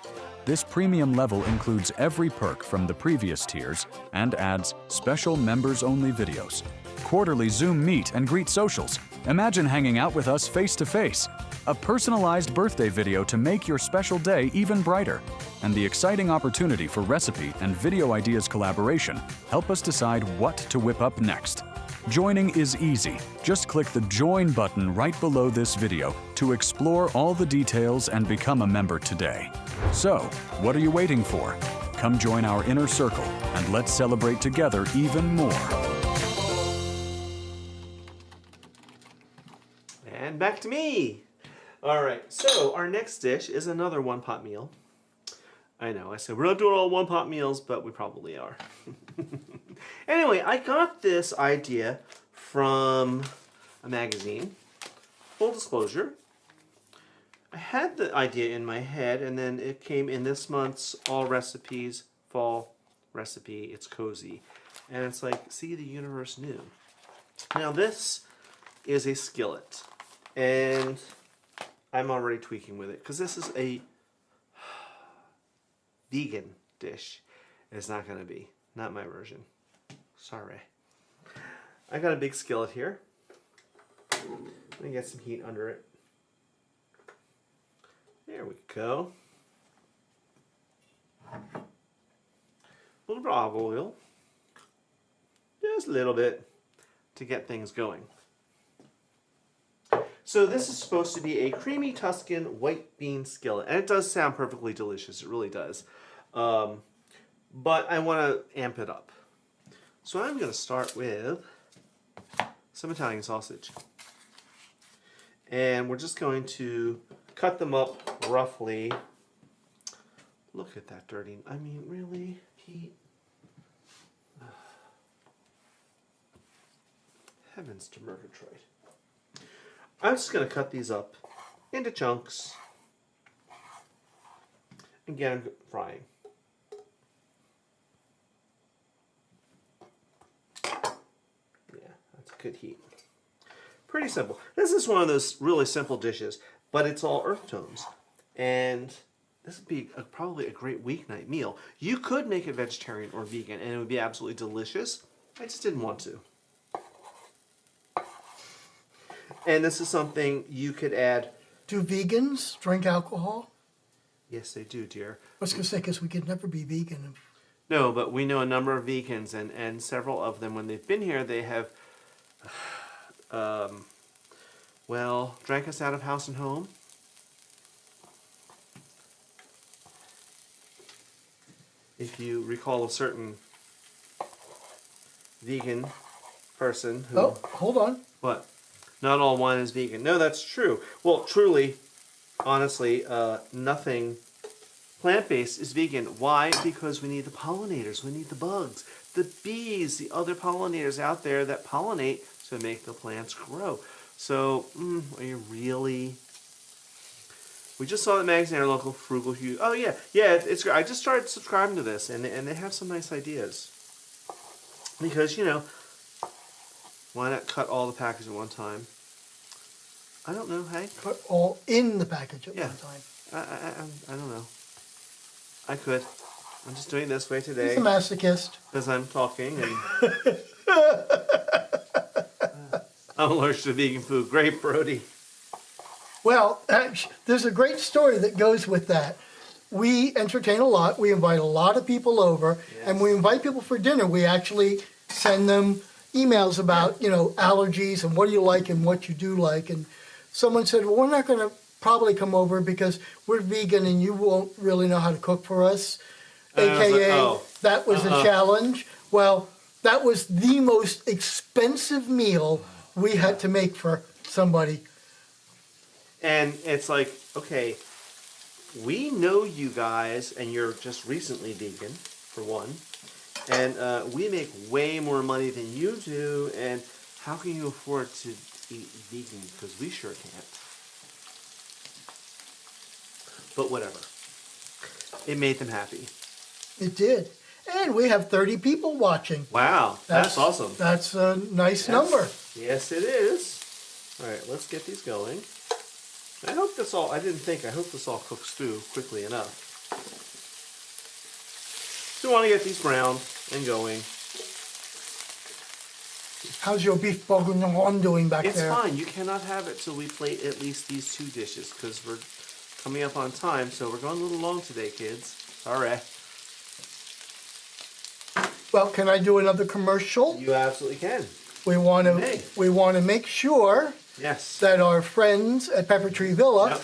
This premium level includes every perk from the previous tiers and adds special members-only videos, quarterly Zoom meet and greet socials. Imagine hanging out with us face-to-face, a personalized birthday video to make your special day even brighter, and the exciting opportunity for recipe and video ideas collaboration help us decide what to whip up next. Joining is easy. Just click the Join button right below this video to explore all the details and become a member today. So, what are you waiting for? Come join our inner circle and let's celebrate together even more. And back to me. All right, so our next dish is another one-pot meal. I know, I said we're not doing all one-pot meals, but we probably are. Anyway, I got this idea from a magazine. Full disclosure, I had the idea in my head, and then it came in this month's All Recipes Fall Recipe. It's cozy. And it's like, see, the universe knew. Now this is a skillet. And I'm already tweaking with it because this is a vegan dish. It's not going to be. Not my version. Sorry. I got a big skillet here. Let me get some heat under it. There we go. A little bit of olive oil. Just a little bit to get things going. So this is supposed to be a creamy Tuscan white bean skillet. And it does sound perfectly delicious. It really does. But I want to amp it up. So I'm going to start with some Italian sausage. And we're just going to cut them up roughly. Look at that dirty. I mean, really? Heat? Heavens to Murgatroyd. I'm just going to cut these up into chunks and get them frying. Yeah, that's good heat. Pretty simple. This is one of those really simple dishes, but it's all earth tones. And this would be probably a great weeknight meal. You could make it vegetarian or vegan, and it would be absolutely delicious. I just didn't want to. And this is something you could add. Do vegans drink alcohol? Yes, they do, dear. I was going to say, because we could never be vegan. No, but we know a number of vegans, and several of them, when they've been here, they have, well, drank us out of house and home. If you recall a certain vegan person who... Oh, hold on. What? Not all wine is vegan. No, that's true. Well, truly, honestly, nothing plant-based is vegan. Why? Because we need the pollinators. We need the bugs, the bees, the other pollinators out there that pollinate to make the plants grow. So, are you really... We just saw the magazine, our local Frugal Hue. Oh, yeah. Yeah, it's great. I just started subscribing to this, and they have some nice ideas. Because, you know, why not cut all the package at one time? I don't know, Hank. Put all in the package at one time. I don't know. I could. I'm just doing it this way today. He's a masochist. Because I'm talking and... I'm allergic to vegan food. Great, Brody. Well, there's a great story that goes with that. We entertain a lot. We invite a lot of people over. Yes. And we invite people for dinner. We actually send them emails about, you know, allergies and what do you like and what you do like. And someone said, well, we're not going to probably come over because we're vegan and you won't really know how to cook for us. AKA, that was a challenge. Well, that was the most expensive meal we had to make for somebody. And it's like, okay, we know you guys, and you're just recently vegan, for one, and we make way more money than you do, and how can you afford to eat vegan? Because we sure can't. But whatever. It made them happy. It did. And we have 30 people watching. Wow, that's awesome. That's a nice number. Yes, it is. All right, let's get these going. I hope this all, I hope this all cooks through quickly enough. So we want to get these brown and going. How's your beef bourguignon doing back there? It's fine. You cannot have it till we plate at least these two dishes because we're coming up on time, so we're going a little long today, kids. All right. Well, can I do another commercial? You absolutely can. We want to make sure that our friends at Pepper Tree Villa,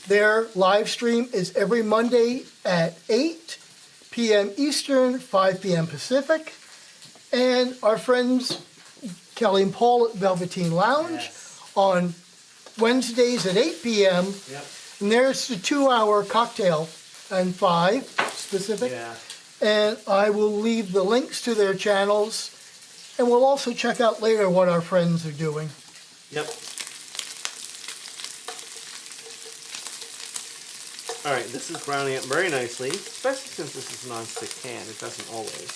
their live stream is every Monday at 8 p.m. Eastern, 5 p.m. Pacific. And our friends Kelly and Paul at Velveteen Lounge on Wednesdays at 8 p.m. Yep. And there's the 2-hour cocktail and 5 specific. Yeah. And I will leave the links to their channels. And we'll also check out later what our friends are doing. Yep. All right, this is browning up very nicely, especially since this is a non-stick pan. It doesn't always.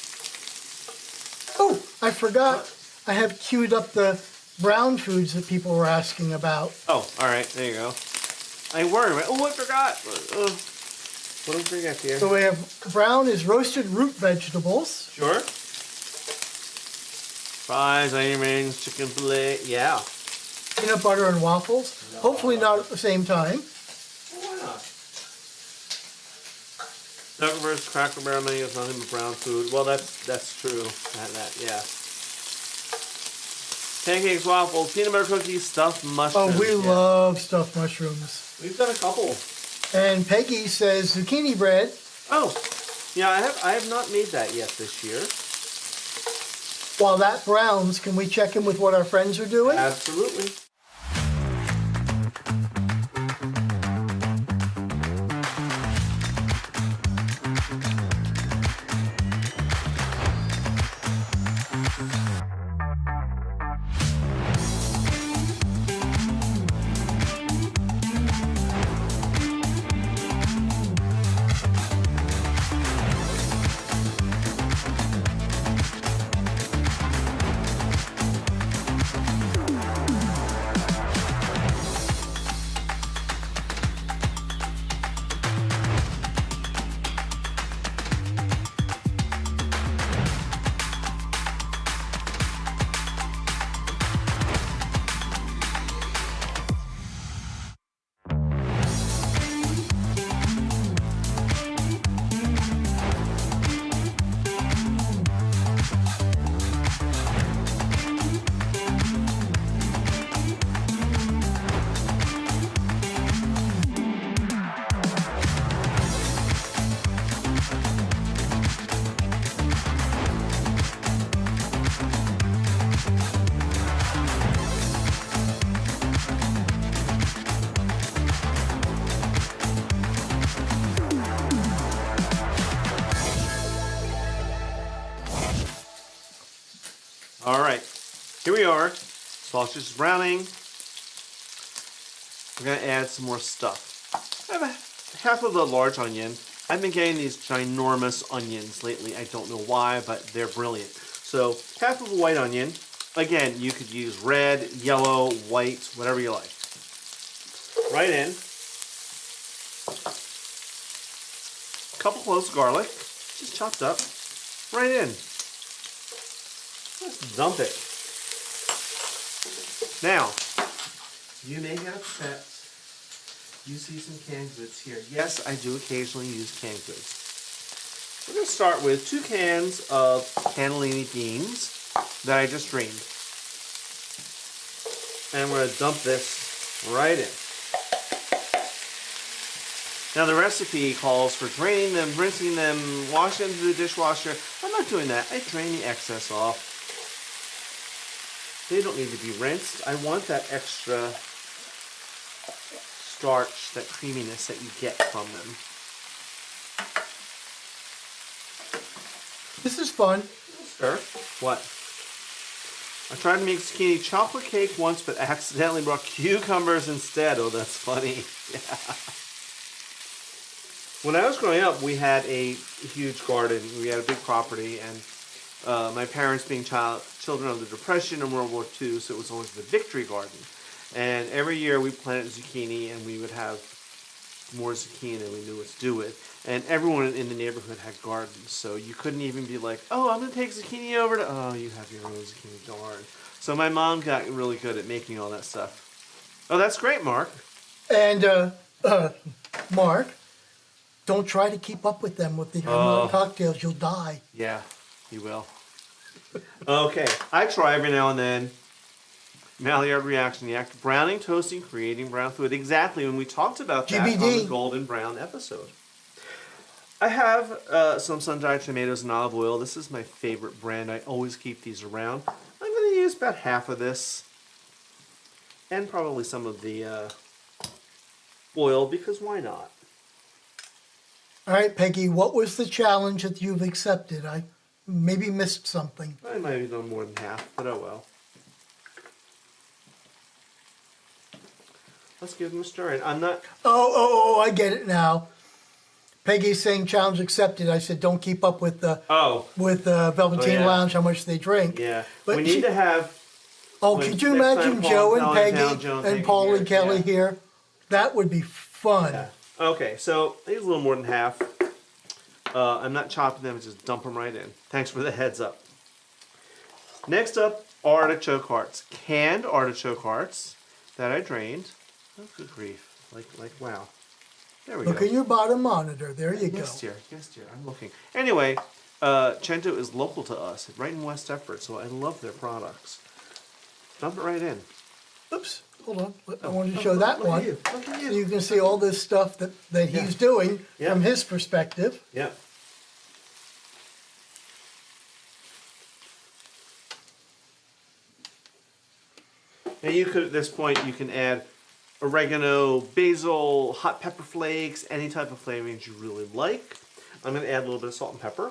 Oh, I forgot. I have queued up the brown foods that people were asking about. Oh, all right, there you go. I worry. Oh, I forgot. What did we forget here? So we have brown is roasted root vegetables. Sure. Fries, onion rings, chicken fillet. Yeah. Peanut butter and waffles. No. Hopefully not at the same time. Well, why not? Duckburst, Cracker Barrel menu is nothing but brown food. Well, that's true. Yeah. Pancakes, waffles, peanut butter cookies, stuffed mushrooms. Oh, we love stuffed mushrooms. We've done a couple. And Peggy says zucchini bread. Oh, yeah, I have not made that yet this year. While that browns, can we check in with what our friends are doing? Absolutely. All right, here we are. Sausage is browning. We're gonna add some more stuff. I have half of the large onion. I've been getting these ginormous onions lately. I don't know why, but they're brilliant. So half of a white onion. Again, you could use red, yellow, white, whatever you like. Right in. A couple cloves of garlic, just chopped up. Right in. Let's dump it. Now, you may get upset. You see some canned goods here. Yes, I do occasionally use canned goods. We're going to start with 2 cans of cannellini beans that I just drained. And we're going to dump this right in. Now the recipe calls for draining them, rinsing them, washing them through the dishwasher. I'm not doing that. I drain the excess off. They don't need to be rinsed. I want that extra starch, that creaminess that you get from them. This is fun. Sure. What? I tried to make zucchini chocolate cake once, but accidentally brought cucumbers instead. Oh, that's funny. Yeah. When I was growing up, we had a huge garden. We had a big property, and my parents being children of the Depression and World War II, so it was always the Victory Garden. And every year we planted zucchini, and we would have more zucchini than we knew what to do with. And everyone in the neighborhood had gardens, so you couldn't even be like, oh, I'm going to take zucchini over to... Oh, you have your own zucchini, darn. So my mom got really good at making all that stuff. Oh, that's great, Mark. And, Mark, don't try to keep up with them with the cocktails. You'll die. Yeah, you will. Okay, I try every now and then. Maillard reaction, the act of browning, toasting, creating brown food. Exactly, when we talked about that GBD. on the Golden Brown episode. I have some sun-dried tomatoes and olive oil. This is my favorite brand. I always keep these around. I'm going to use about half of this. and probably some of the oil, because why not? All right, Peggy, what was the challenge that you've accepted? I maybe missed something. I might have done more than half, but oh well. Let's give them a stir. And I'm not... Oh, I get it now. Peggy's saying challenge accepted. I said don't keep up with the Velveteen Lounge, how much they drink. Yeah, but we need to have... Oh, could you imagine Joe and Peggy and Paul and Kelly here? That would be fun. Yeah. Okay, so I use a little more than half. I'm not chopping them, just dump them right in. Thanks for the heads up. Next up, artichoke hearts. Canned artichoke hearts that I drained. Oh, good grief. Like wow. There we go. Look at your bottom monitor. There you go. Yes, dear. I'm looking. Anyway, Cento is local to us, right in West Effort, so I love their products. Dump it right in. Oops. Hold on. I wanted to show that look one. at you. Look at you. You can see all this stuff that he's doing from his perspective. Yep. And you could, at this point, you can add oregano, basil, hot pepper flakes, any type of flavorings you really like. I'm going to add a little bit of salt and pepper.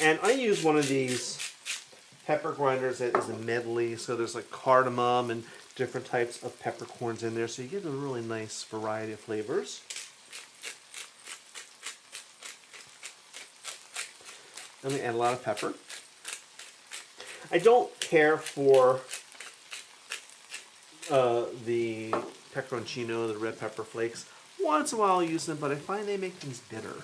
And I use one of these pepper grinders that is a medley, so there's like cardamom and different types of peppercorns in there, so you get a really nice variety of flavors. I'm going to add a lot of pepper. I don't care for the peperoncino, the red pepper flakes. Once in a while I'll use them, but I find they make things bitter.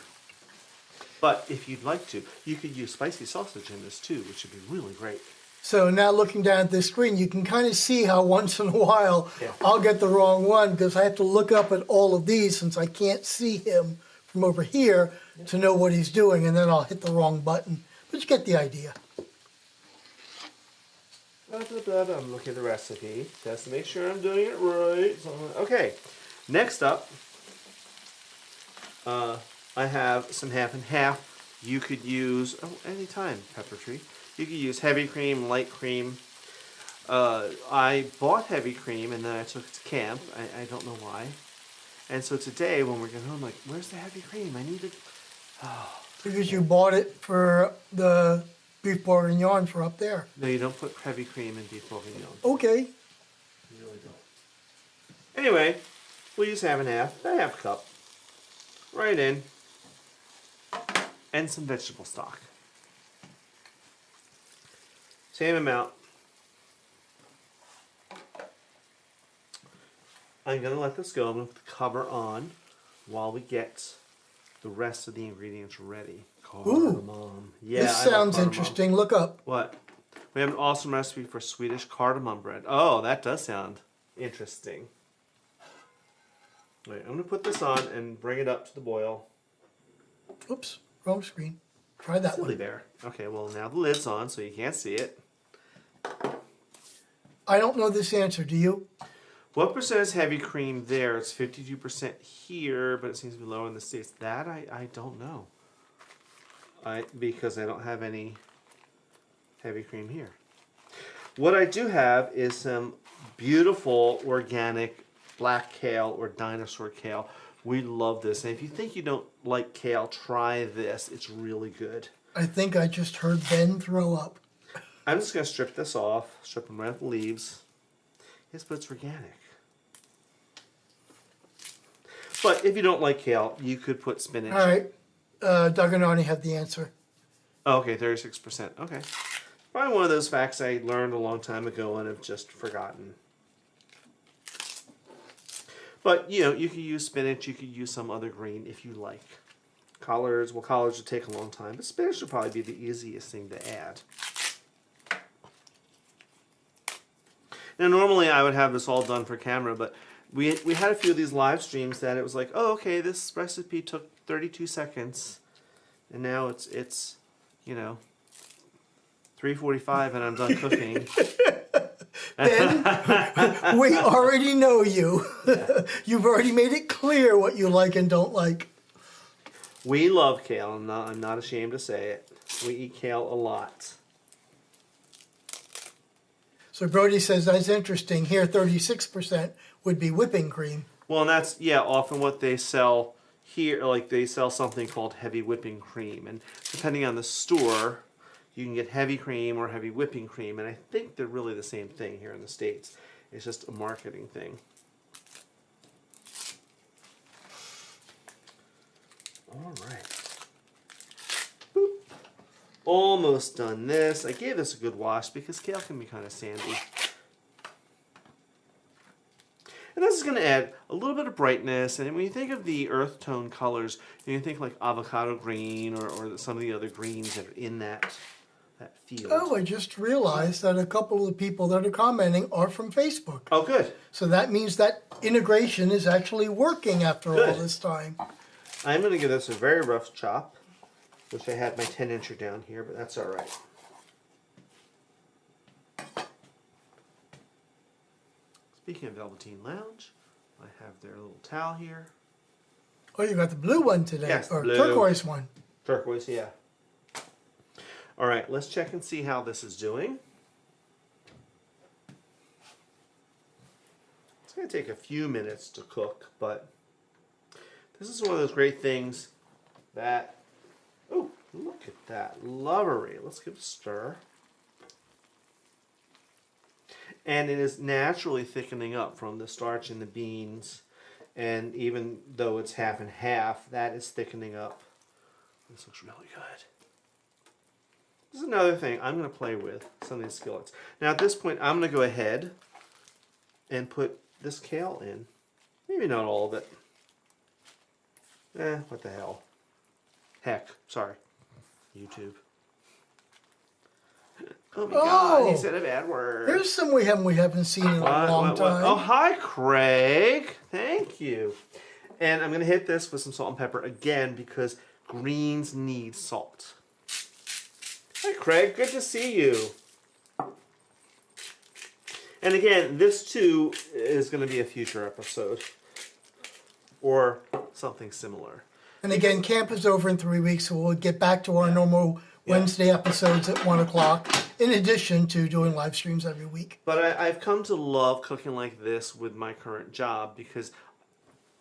But if you'd like to, you could use spicy sausage in this too, which would be really great. So now looking down at this screen, you can kind of see how once in a while I'll get the wrong one because I have to look up at all of these since I can't see him from over here to know what he's doing, and then I'll hit the wrong button. But you get the idea. I'm looking at the recipe just to make sure I'm doing it right. Okay, next up, I have some half and half. You could use, anytime, Pepper Tree. You could use heavy cream, light cream. I bought heavy cream and then I took it to camp. I don't know why. And so today when we're getting home, I'm like, where's the heavy cream? I need it. Oh. Because you bought it for the beef bourguignon for up there. No, you don't put heavy cream in beef bourguignon. Okay. You really don't. Anyway, we'll use half and half, a half cup. Right in. And some vegetable stock. Same amount. I'm going to let this go. I'm going to put the cover on while we get the rest of the ingredients ready. Cardamom. Yeah, this sounds interesting. Look up. What? We have an awesome recipe for Swedish cardamom bread. Oh, that does sound interesting. Wait, I'm going to put this on and bring it up to the boil. Oops, wrong screen. Try that Silly one. bear. Okay, well now the lid's on so you can't see it. I don't know this answer, do you? What percent is heavy cream there? It's 52% here, but it seems to be lower in the States. That I don't know. Because I don't have any heavy cream here. What I do have is some beautiful organic black kale or dinosaur kale. We love this. And if you think you don't like kale, try this. It's really good. I think I just heard Ben throw up. I'm just going to strip this off. Strip them right off the leaves. Yes, but it's organic. But if you don't like kale, you could put spinach. All right. Doug and Arnie have the answer. Oh, okay, 36%. Okay. Probably one of those facts I learned a long time ago and have just forgotten. But, you know, you could use spinach, you could use some other green if you like. Collards, well, collards would take a long time, but spinach would probably be the easiest thing to add. Now, normally I would have this all done for camera, but we had a few of these live streams that it was like, oh, okay, this recipe took 32 seconds, and now it's you know, 3:45 and I'm done cooking. Ben, we already know you. You've already made it clear what you like and don't like. We love kale. I'm not ashamed to say it. We eat kale a lot. So Brody says that's interesting. Here, 36% would be whipping cream. Well, and that's, yeah, often what they sell here. Like, they sell something called heavy whipping cream. And depending on the store, you can get heavy cream or heavy whipping cream. And I think they're really the same thing here in the States. It's just a marketing thing. All right. Boop. Almost done this. I gave this a good wash because kale can be kind of sandy. And this is going to add a little bit of brightness. And when you think of the earth tone colors, you can think like avocado green or some of the other greens that are in that field. Oh, I just realized that a couple of the people that are commenting are from Facebook. Oh, good. So that means that integration is actually working after all this time. I'm going to give this a very rough chop. Wish I had my 10-incher down here, but that's all right. Speaking of Velveteen Lounge, I have their little towel here. Oh, you got the blue one today. Yes, or blue. Turquoise one. Turquoise, yeah. All right, let's check and see how this is doing. It's going to take a few minutes to cook, but this is one of those great things that, oh, look at that, lovery. Let's give it a stir. And it is naturally thickening up from the starch in the beans. And even though it's half and half, that is thickening up. This looks really good. This is another thing I'm going to play with, some of these skillets. Now at this point, I'm going to go ahead and put this kale in. Maybe not all of it. What the hell. Heck, sorry. YouTube. Oh my God, he said a bad word. There's some we haven't seen in a long time. Oh, hi, Craig. Thank you. And I'm going to hit this with some salt and pepper again because greens need salt. Hi, Craig. Good to see you. And again, this too is going to be a future episode. Or something similar. And again, camp is over in 3 weeks, so we'll get back to our normal Wednesday episodes at 1 o'clock, in addition to doing live streams every week. But I've come to love cooking like this with my current job because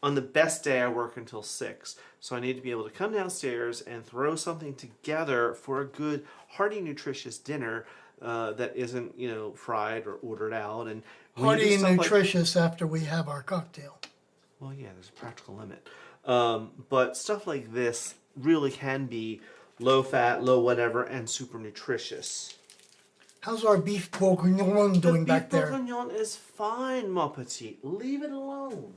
on the best day I work until 6. So I need to be able to come downstairs and throw something together for a good, hearty, nutritious dinner that isn't, you know, fried or ordered out. And hearty and nutritious after we have our cocktail. Well, yeah, there's a practical limit. But stuff like this really can be low fat, low whatever, and super nutritious. How's our beef bourguignon doing back there? The beef bourguignon is fine, ma petite. Leave it alone.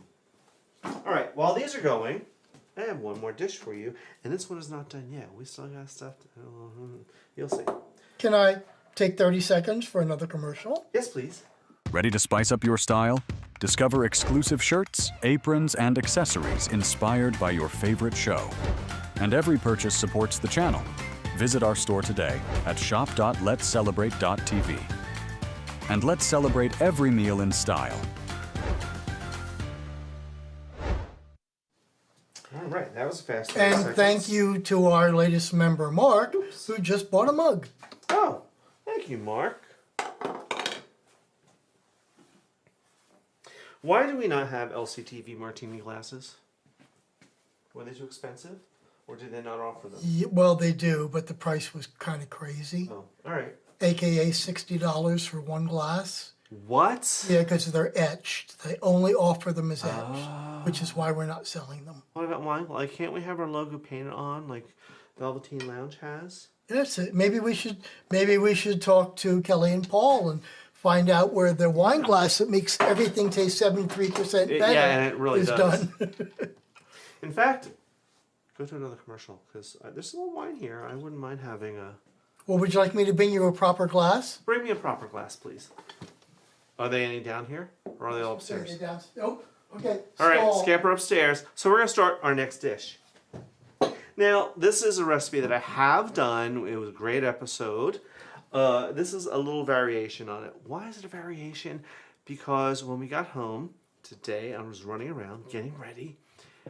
All right, while these are going, I have one more dish for you, and this one is not done yet. We still got stuff to... You'll see. Can I take 30 seconds for another commercial? Yes, please. Ready to spice up your style? Discover exclusive shirts, aprons, and accessories inspired by your favorite show. And every purchase supports the channel. Visit our store today at shop.letscelebrate.tv. And let's celebrate every meal in style. All right, that was fast. And thank you to our latest member, Mark, who just bought a mug. Oh, thank you, Mark. Why do we not have LCTV martini glasses? Were they too expensive? Or did they not offer them? Yeah, well, they do, but the price was kind of crazy. Oh, all right. AKA $60 for one glass. What? Yeah, because they're etched. They only offer them as etched, which is why we're not selling them. What about wine? Like, can't we have our logo painted on like Velveteen Lounge has? That's it. Maybe we should talk to Kelly and Paul and find out where the wine glass that makes everything taste 73% better yeah, and it really is does. done. In fact, go to another commercial because there's a little wine here. I wouldn't mind having a... Well, would you like me to bring you a proper glass? Bring me a proper glass, please. Are they any down here? Or are they all upstairs? Nope. Okay. All right, scamper upstairs. So we're going to start our next dish. Now, this is a recipe that I have done. It was a great episode. This is a little variation on it. Why is it a variation? Because when we got home today, I was running around getting ready.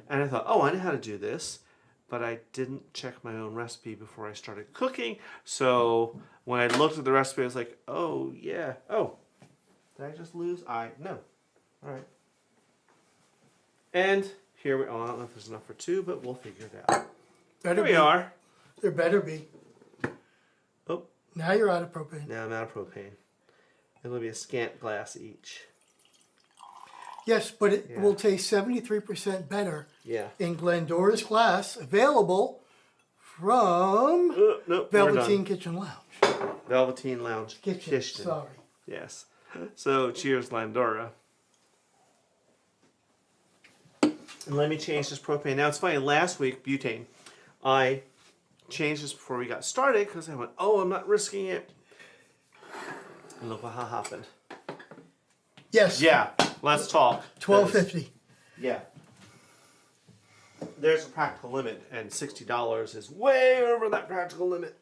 And I thought, oh, I know how to do this. But I didn't check my own recipe before I started cooking. So when I looked at the recipe, I was like, oh, yeah. Oh, Did I just lose? No. All right. And here we are. I don't know if there's enough for two, but we'll figure it out. Better Here we are. There better be. Oh. Now you're out of propane. Now I'm out of propane. It'll be a scant glass each. Yes, but it will taste 73% better Yeah. in Glendora's glass, available from Nope, Velveteen Kitchen Lounge. Velveteen Lounge Kitchen, sorry. Yes. So, cheers, Glendora. And let me change this propane. Now, it's funny. Last week, butane, I changed this before we got started because I went, oh, I'm not risking it. And look what happened. Yes. Yeah, let's talk. $12.50. Yeah. There's a practical limit, and $60 is way over that practical limit.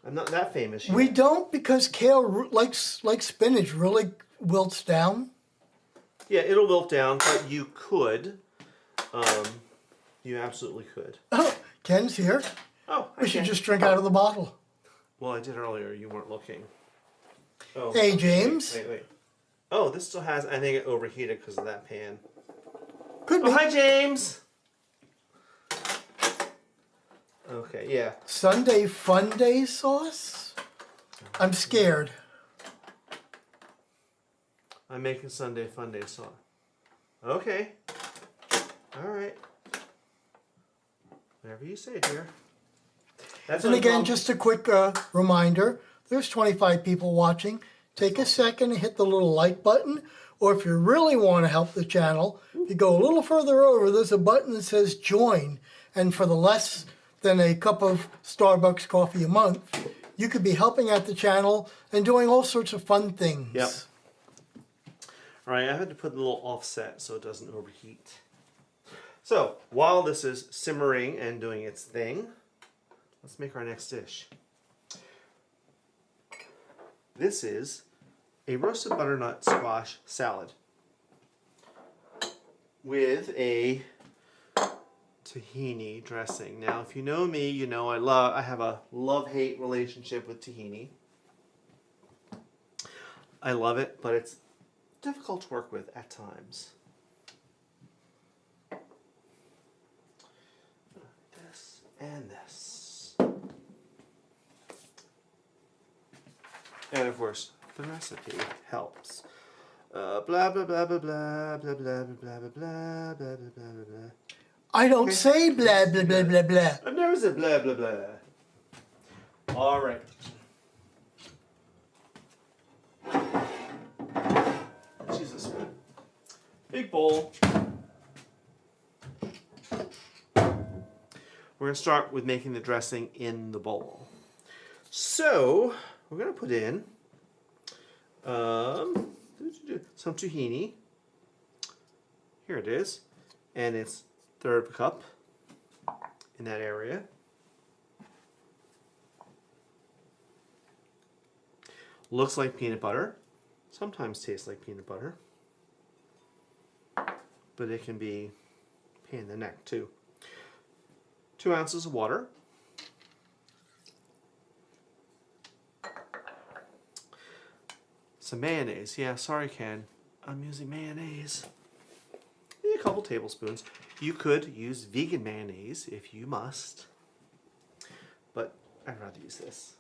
I'm not that famous yet. We don't, because kale, like spinach, really wilts down. Yeah, it'll wilt down, but you could. You absolutely could. Oh, Ken's here. Oh, We should just drink out of the bottle. Well, I did earlier. You weren't looking. Oh, Hey, James. Wait. Oh, this still has, I think it overheated because of that pan. Could be. Oh, hi, James. Okay, yeah. Sunday Fun Day sauce? I'm scared. I'm making Sunday Fun Day sauce. Okay. All right. Whatever you say, dear. That's And again, just a quick reminder, there's 25 people watching. Take a second and hit the little like button. Or if you really want to help the channel, if you go a little further over, there's a button that says join. And for the less than a cup of Starbucks coffee a month, you could be helping out the channel and doing all sorts of fun things. Yep. All right, I had to put a little offset so it doesn't overheat. So, while this is simmering and doing its thing, let's make our next dish. This is a roasted butternut squash salad with a tahini dressing. Now, if you know me, you know I have a love-hate relationship with tahini. I love it, but it's difficult to work with at times. This and this. And of course, the recipe helps. Blah blah blah blah blah blah blah blah blah blah blah blah blah blah. I don't say blah, blah, blah, blah, blah. I've never said blah blah blah. All right. Jesus. Big bowl. We're going to start with making the dressing in the bowl. So, we're going to put in some tahini. Here it is. And it's a third of a cup in that area. Looks like peanut butter. Sometimes tastes like peanut butter. But it can be a pain in the neck too. 2 ounces of water. Some mayonnaise. Yeah, sorry, Ken. I'm using mayonnaise. Maybe a couple tablespoons. You could use vegan mayonnaise if you must. But I'd rather use this.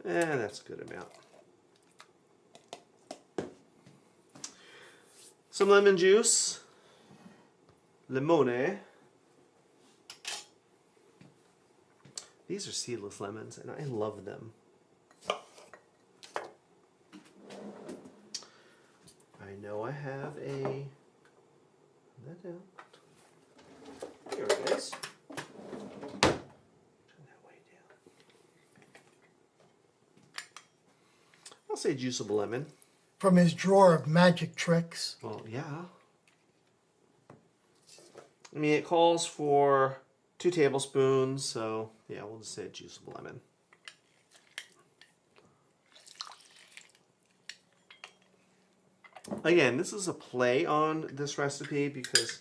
And that's a good amount. Some lemon juice. Limone. These are seedless lemons, and I love them. I know I have a... Put that down. Here it is. Turn that way down. I'll say juice of a lemon. From his drawer of magic tricks. Well, yeah. I mean, it calls for 2 tablespoons, so yeah, we'll just say juice of a lemon. Again, this is a play on this recipe because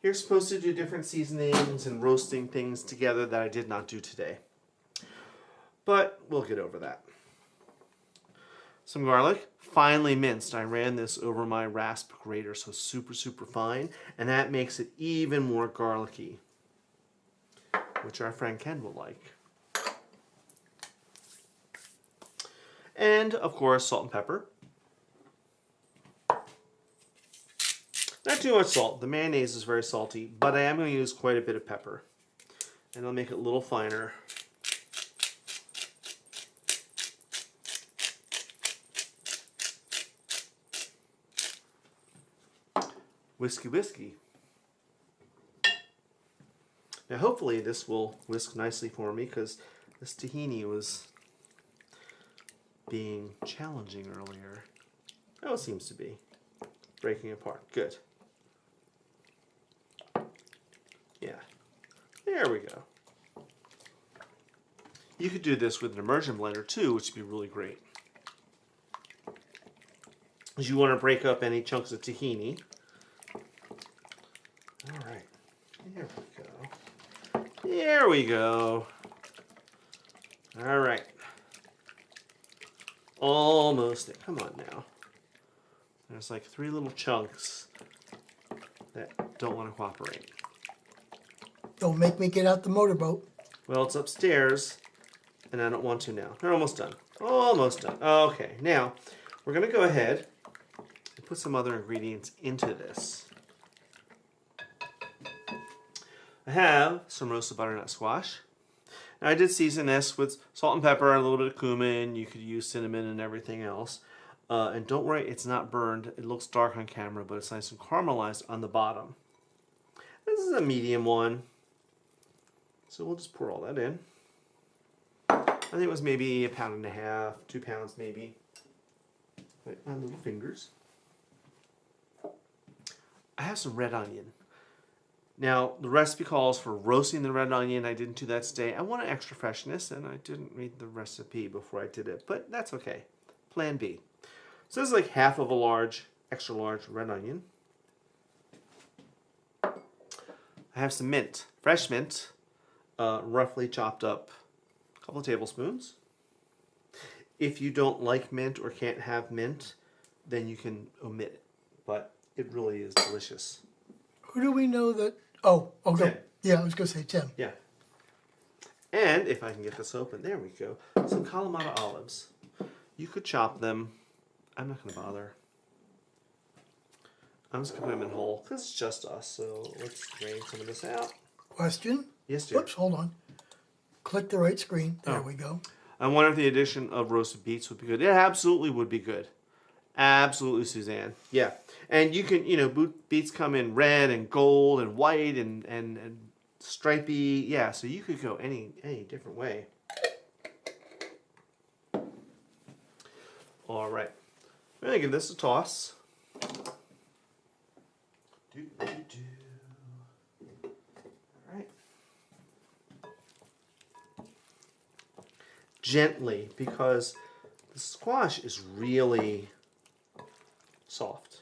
you're supposed to do different seasonings and roasting things together that I did not do today. but we'll get over that. Some garlic, finely minced. I ran this over my rasp grater, so super, super fine, and that makes it even more garlicky, which our friend Ken will like. And, of course, salt and pepper. Not too much salt. The mayonnaise is very salty, but I am going to use quite a bit of pepper. And I'll make it a little finer. Whiskey. Now hopefully this will whisk nicely for me, because this tahini was being challenging earlier. Oh, it seems to be. Breaking apart. Good. Yeah. There we go. You could do this with an immersion blender too, which would be really great. Because you want to break up any chunks of tahini. All right. There we go. There we go. All right. Almost there. Come on now. There's like 3 little chunks that don't want to cooperate. Don't make me get out the motorboat. Well, it's upstairs, and I don't want to now. They're almost done. Almost done. Okay, now we're going to go ahead and put some other ingredients into this. I have some roasted butternut squash. Now, I did season this with salt and pepper and a little bit of cumin. You could use cinnamon and everything else. And don't worry, it's not burned. It looks dark on camera, but it's nice and caramelized on the bottom. This is a medium one. So we'll just pour all that in. I think it was maybe 1.5 pounds, 2 pounds maybe. With my little fingers. I have some red onion. Now, the recipe calls for roasting the red onion. I didn't do that today. I wanted extra freshness, and I didn't read the recipe before I did it, but that's okay. Plan B. So this is like half of a large, extra large red onion. I have some mint, fresh mint, roughly chopped up, a couple of tablespoons. If you don't like mint or can't have mint, then you can omit it, but it really is delicious. Who do we know that? Oh, okay. Tim. Yeah, I was going to say Tim. Yeah. And if I can get this open, there we go. Some Kalamata olives. You could chop them. I'm not going to bother. I'm just going to put them in whole because it's just us. So let's drain some of this out. Question? Yes, dear. Whoops, hold on. Click the right screen. There Oh. we go. I wonder if the addition of roasted beets would be good. It absolutely would be good. Absolutely, Suzanne. Yeah. And you can, you know, beets come in red and gold and white and stripy. Yeah, so you could go any different way. All right. I'm going to give this a toss. All right. Gently, because the squash is really soft.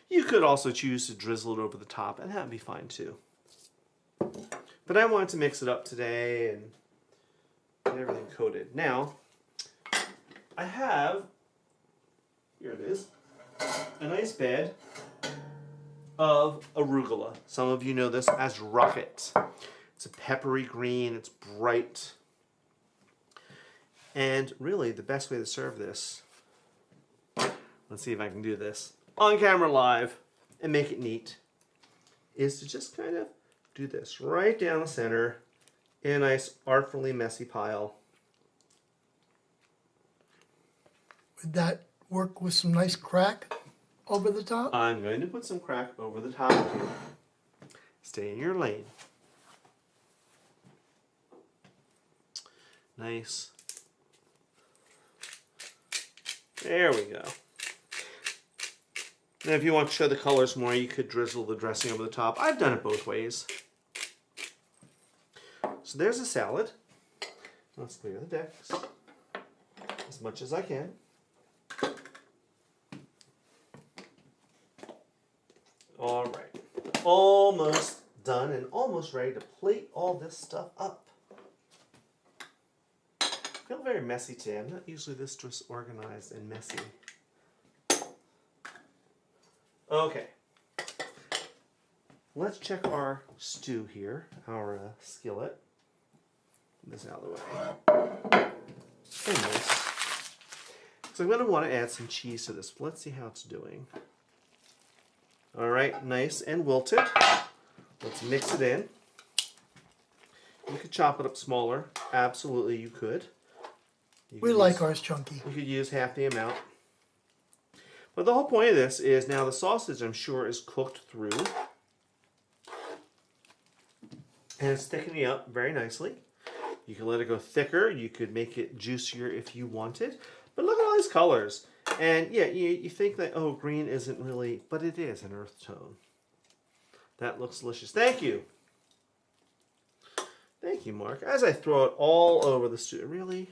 You could also choose to drizzle it over the top, and that would be fine too. But I wanted to mix it up today and get everything coated. Now, I have, here it is, a nice bed of arugula. Some of you know this as rocket. It's a peppery green, it's bright. And really, the best way to serve this, let's see if I can do this, on camera live, and make it neat, is to just kind of do this right down the center in a nice, artfully messy pile. Would that work with some nice crack over the top? I'm going to put some crack over the top here. Stay in your lane. Nice. There we go. Now if you want to show the colors more, you could drizzle the dressing over the top. I've done it both ways. So there's a salad. Let's clear the decks as much as I can. All right, almost done and almost ready to plate all this stuff up. very messy today. I'm not usually this disorganized and messy. Okay. Let's check our stew here, our skillet. Get this out of the way. And this. So I'm going to want to add some cheese to this. Let's see how it's doing. All right, nice and wilted. Let's mix it in. You could chop it up smaller. Absolutely, you could. We like ours chunky. You could use half the amount. But the whole point of this is now the sausage, I'm sure, is cooked through. And it's thickening up very nicely. You can let it go thicker. You could make it juicier if you wanted. But look at all these colors. And yeah, you think that, oh, green isn't really, but it is an earth tone. That looks delicious. Thank you. Thank you, Mark. As I throw it all over the stew. Really?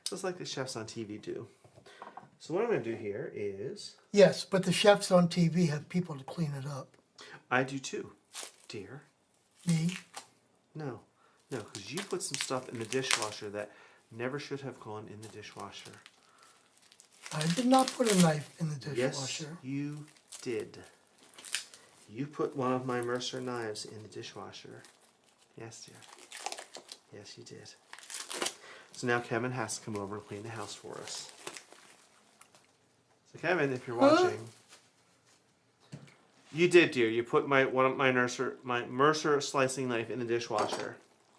Just like the chefs on TV do. So what I'm going to do here is... Yes, but the chefs on TV have people to clean it up. I do too, dear. Me? No, because you put some stuff in the dishwasher that never should have gone in the dishwasher. I did not put a knife in the dishwasher. Yes, you did. You put one of my Mercer knives in the dishwasher. Yes, dear. Yes, you did. So now Kevin has to come over and clean the house for us. So Kevin, if you're watching... You did, dear. You put my Mercer slicing knife in the dishwasher.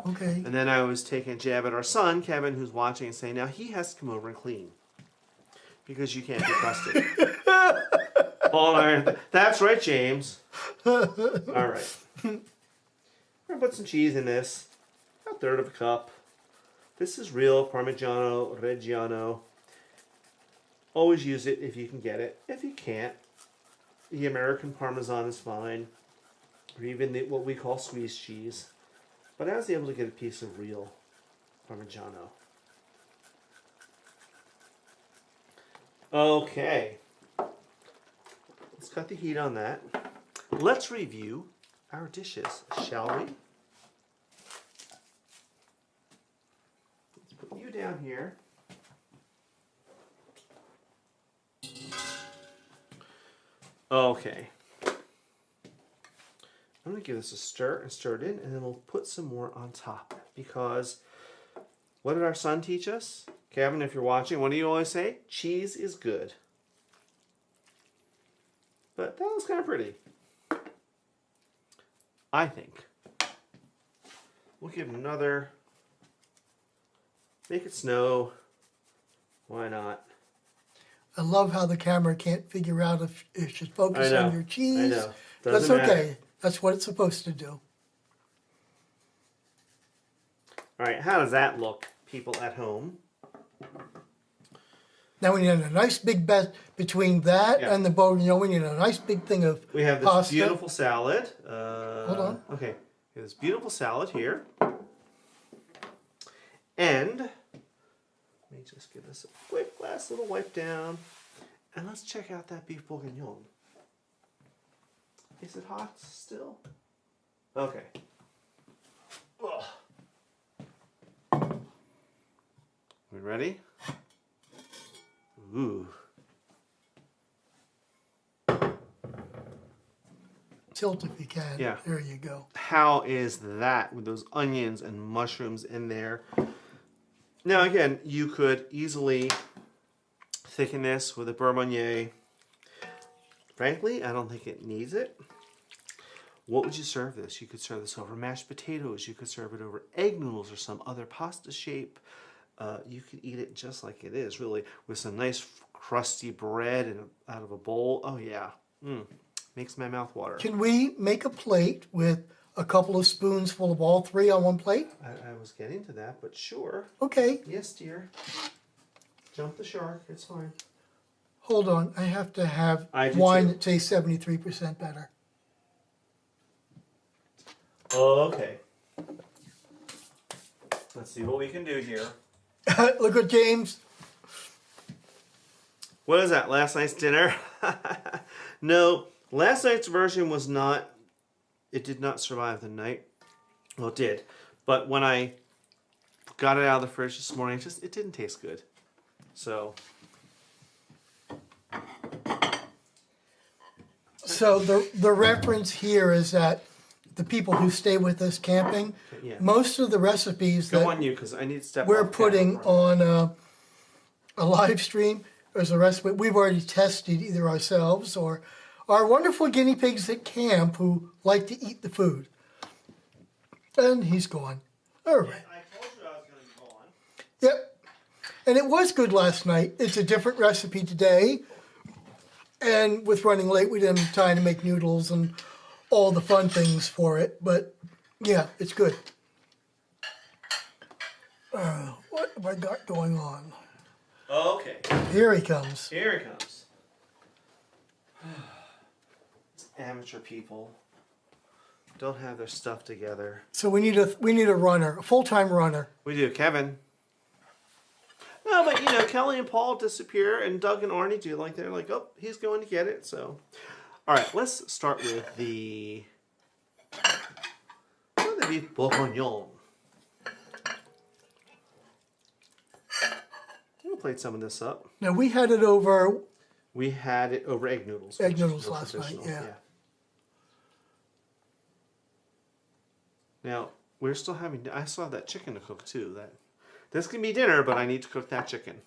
Okay. And then I was taking a jab at our son, Kevin, who's watching, and saying, now he has to come over and clean. Because you can't be trusted. All right. That's right, James. All right. We're going to put some cheese in this. About a third of a cup. This is real Parmigiano Reggiano. Always use it if you can get it. If you can't, the American Parmesan is fine. Or even what we call squeeze cheese. But I was able to get a piece of real Parmigiano. Okay. Let's cut the heat on that. Let's review our dishes, shall we? Let's put you down here. Okay. I'm going to give this a stir and stir it in, and then we'll put some more on top. Because what did our son teach us? Kevin, if you're watching, what do you always say? Cheese is good. But that was kind of pretty. I think. We'll give it another. Make it snow. Why not? I love how the camera can't figure out if it should focus on your cheese. I know. That's okay. That's what it's supposed to do. All right, how does that look, people at home? Now we need a nice big bet between that and the Bourguignon. We need a nice big thing of We have this pasta. beautiful salad. Hold on. Okay, we have this beautiful salad here. And let me just give this a quick last little wipe down. And let's check out that beef bourguignon. Is it hot still? Okay. Ugh. We ready? Ooh. Tilt if you can. Yeah. There you go. How is that with those onions and mushrooms in there? Now again, you could easily thicken this with a beurre Meunier. Frankly, I don't think it needs it. What would you serve this? You could serve this over mashed potatoes. You could serve it over egg noodles or some other pasta shape. You could eat it just like it is, really, with some nice crusty bread out of a bowl. Oh yeah, makes my mouth water. Can we make a plate with a couple of spoons full of all three on one plate? I was getting to that, but sure. Okay. Yes, dear. Jump the shark. It's fine. Hold on. I have to have I do wine too. that tastes 73% better. Okay. Let's see what we can do here. Look at James. What is that? Last night's dinner? No, last night's version was not. It did not survive the night. Well, it did, but when I got it out of the fridge this morning. It didn't taste good. So. So the reference here is that the people who stay with us camping, most of the recipes that on you, 'cause I need to step we're off putting camera. on a live stream as a recipe we've already tested either ourselves or our wonderful guinea pigs at camp who like to eat the food. And he's gone. All right. I told you I was going to be gone. Yep. And it was good last night. It's a different recipe today. And with running late, we didn't have time to make noodles and all the fun things for it. But yeah, it's good. What have I got going on? Okay. Here he comes. Here he comes. It's amateur people. Don't have their stuff together. So we need a runner, a full-time runner. We do, Kevin. No, but you know, Kelly and Paul disappear, and Doug and Arnie do. Like they're like, oh, he's going to get it. So, all right, let's start with the beef bourguignon. We'll plate some of this up. Now we had it over. We had it over egg noodles. Egg noodles last night, yeah. Now we're still having. I still have that chicken to cook too. This can be dinner, but I need to cook that chicken.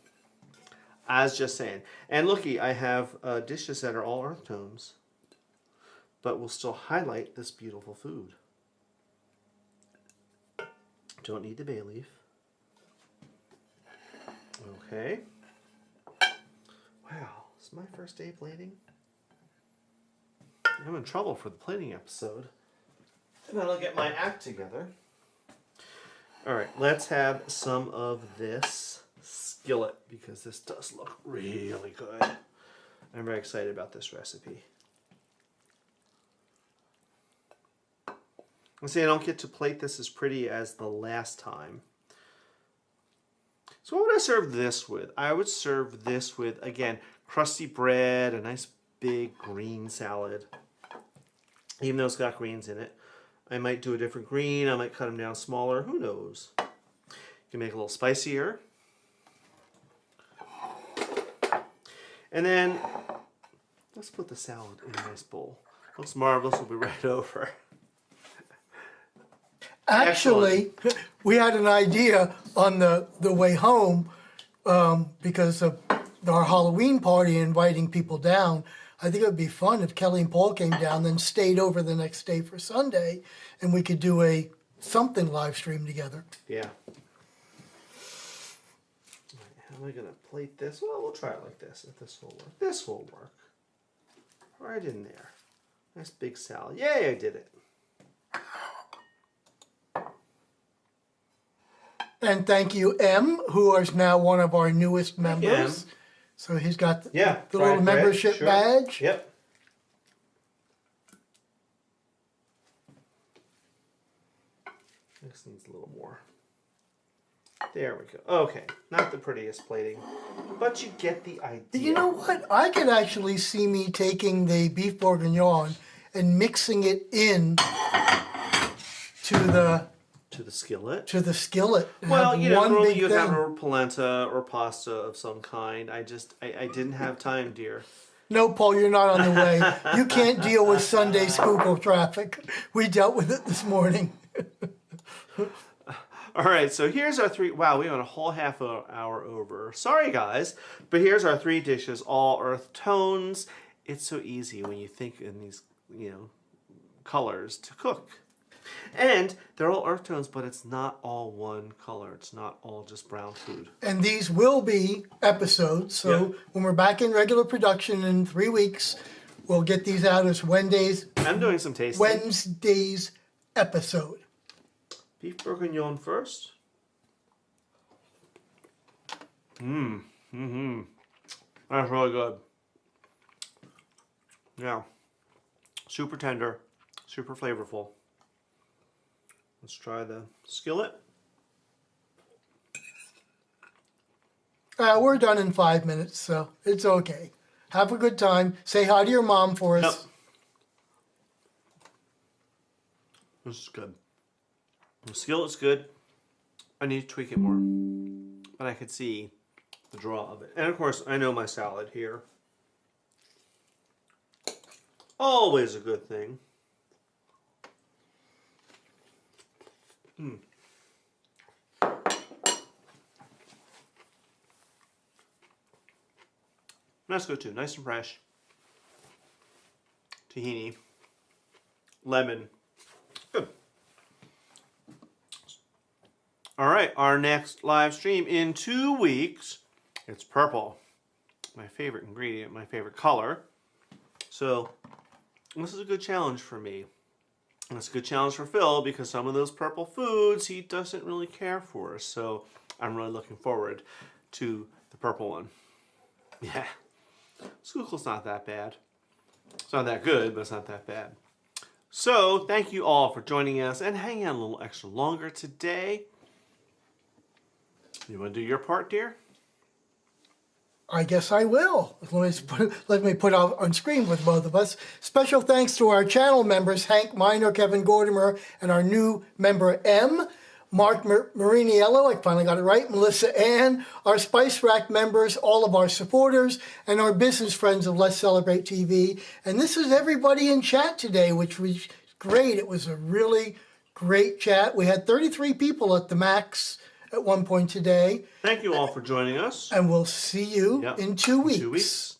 I was just saying. And looky, I have dishes that are all earth tones, but will still highlight this beautiful food. Don't need the bay leaf. Okay. Wow, this is my first day plating. I'm in trouble for the plating episode. And then I'll get my act together. Alright, let's have some of this skillet because this does look really good. I'm very excited about this recipe. And see, I don't get to plate this as pretty as the last time. So what would I serve this with? I would serve this with, again, crusty bread, a nice big green salad. Even though it's got greens in it. I might do a different green. I might cut them down smaller. Who knows? You can make it a little spicier. And then, let's put the salad in a nice bowl. Looks marvelous. We'll be right over. Actually, we had an idea on the way home because of our Halloween party, inviting people down. I think it would be fun if Kelly and Paul came down, then stayed over the next day for Sunday, and we could do a something live stream together. Yeah. How am I going to plate this? Well, we'll try it like this, if this will work. This will work. Right in there. Nice big salad. Yay, I did it. And thank you, M, who is now one of our newest members. So he's got the little membership badge. Yep. This needs a little more. There we go. Okay, not the prettiest plating, but you get the idea. You know what? I could actually see me taking the beef bourguignon and mixing it in to the skillet. To the skillet. Well, you know, normally you'd have a polenta or pasta of some kind. I didn't have time, dear. No, Paul, you're not on the way. You can't deal with Sunday Schuylkill traffic. We dealt with it this morning. All right, so here's our three. Wow, we went a whole half hour over. Sorry, guys, but here's our three dishes, all earth tones. It's so easy when you think in these, you know, colors to cook. And they're all earth tones, but it's not all one color. It's not all just brown food. And these will be episodes. So when we're back in regular production in 3 weeks, we'll get these out as Wednesdays. I'm doing some tasting. Wednesday's episode. Beef bourguignon first. That's really good. Yeah. Super tender. Super flavorful. Let's try the skillet. We're done in 5 minutes, so it's okay. Have a good time. Say hi to your mom for us. Yep. This is good. The skillet's good. I need to tweak it more. But I could see the draw of it. And of course, I know my salad here. Always a good thing. That's good too. Nice and fresh. Tahini. Lemon. Good. All right, our next live stream in 2 weeks. It's purple. My favorite ingredient, my favorite color. So this is a good challenge for me. And it's a good challenge for Phil because some of those purple foods he doesn't really care for. So I'm really looking forward to the purple one. Yeah. Skukel's not that bad. It's not that good, but it's not that bad. So thank you all for joining us and hanging out a little extra longer today. You want to do your part, dear? I guess I will. Let me put out on screen with both of us. Special thanks to our channel members, Hank Miner, Kevin Gordimer, and our new member, M. Mark Mariniello, I finally got it right, Melissa Ann, our Spice Rack members, all of our supporters, and our business friends of Let's Celebrate TV. And this is everybody in chat today, which was great. It was a really great chat. We had 33 people at the max at one point today. Thank you all for joining us. And we'll see you in 2 weeks. In 2 weeks.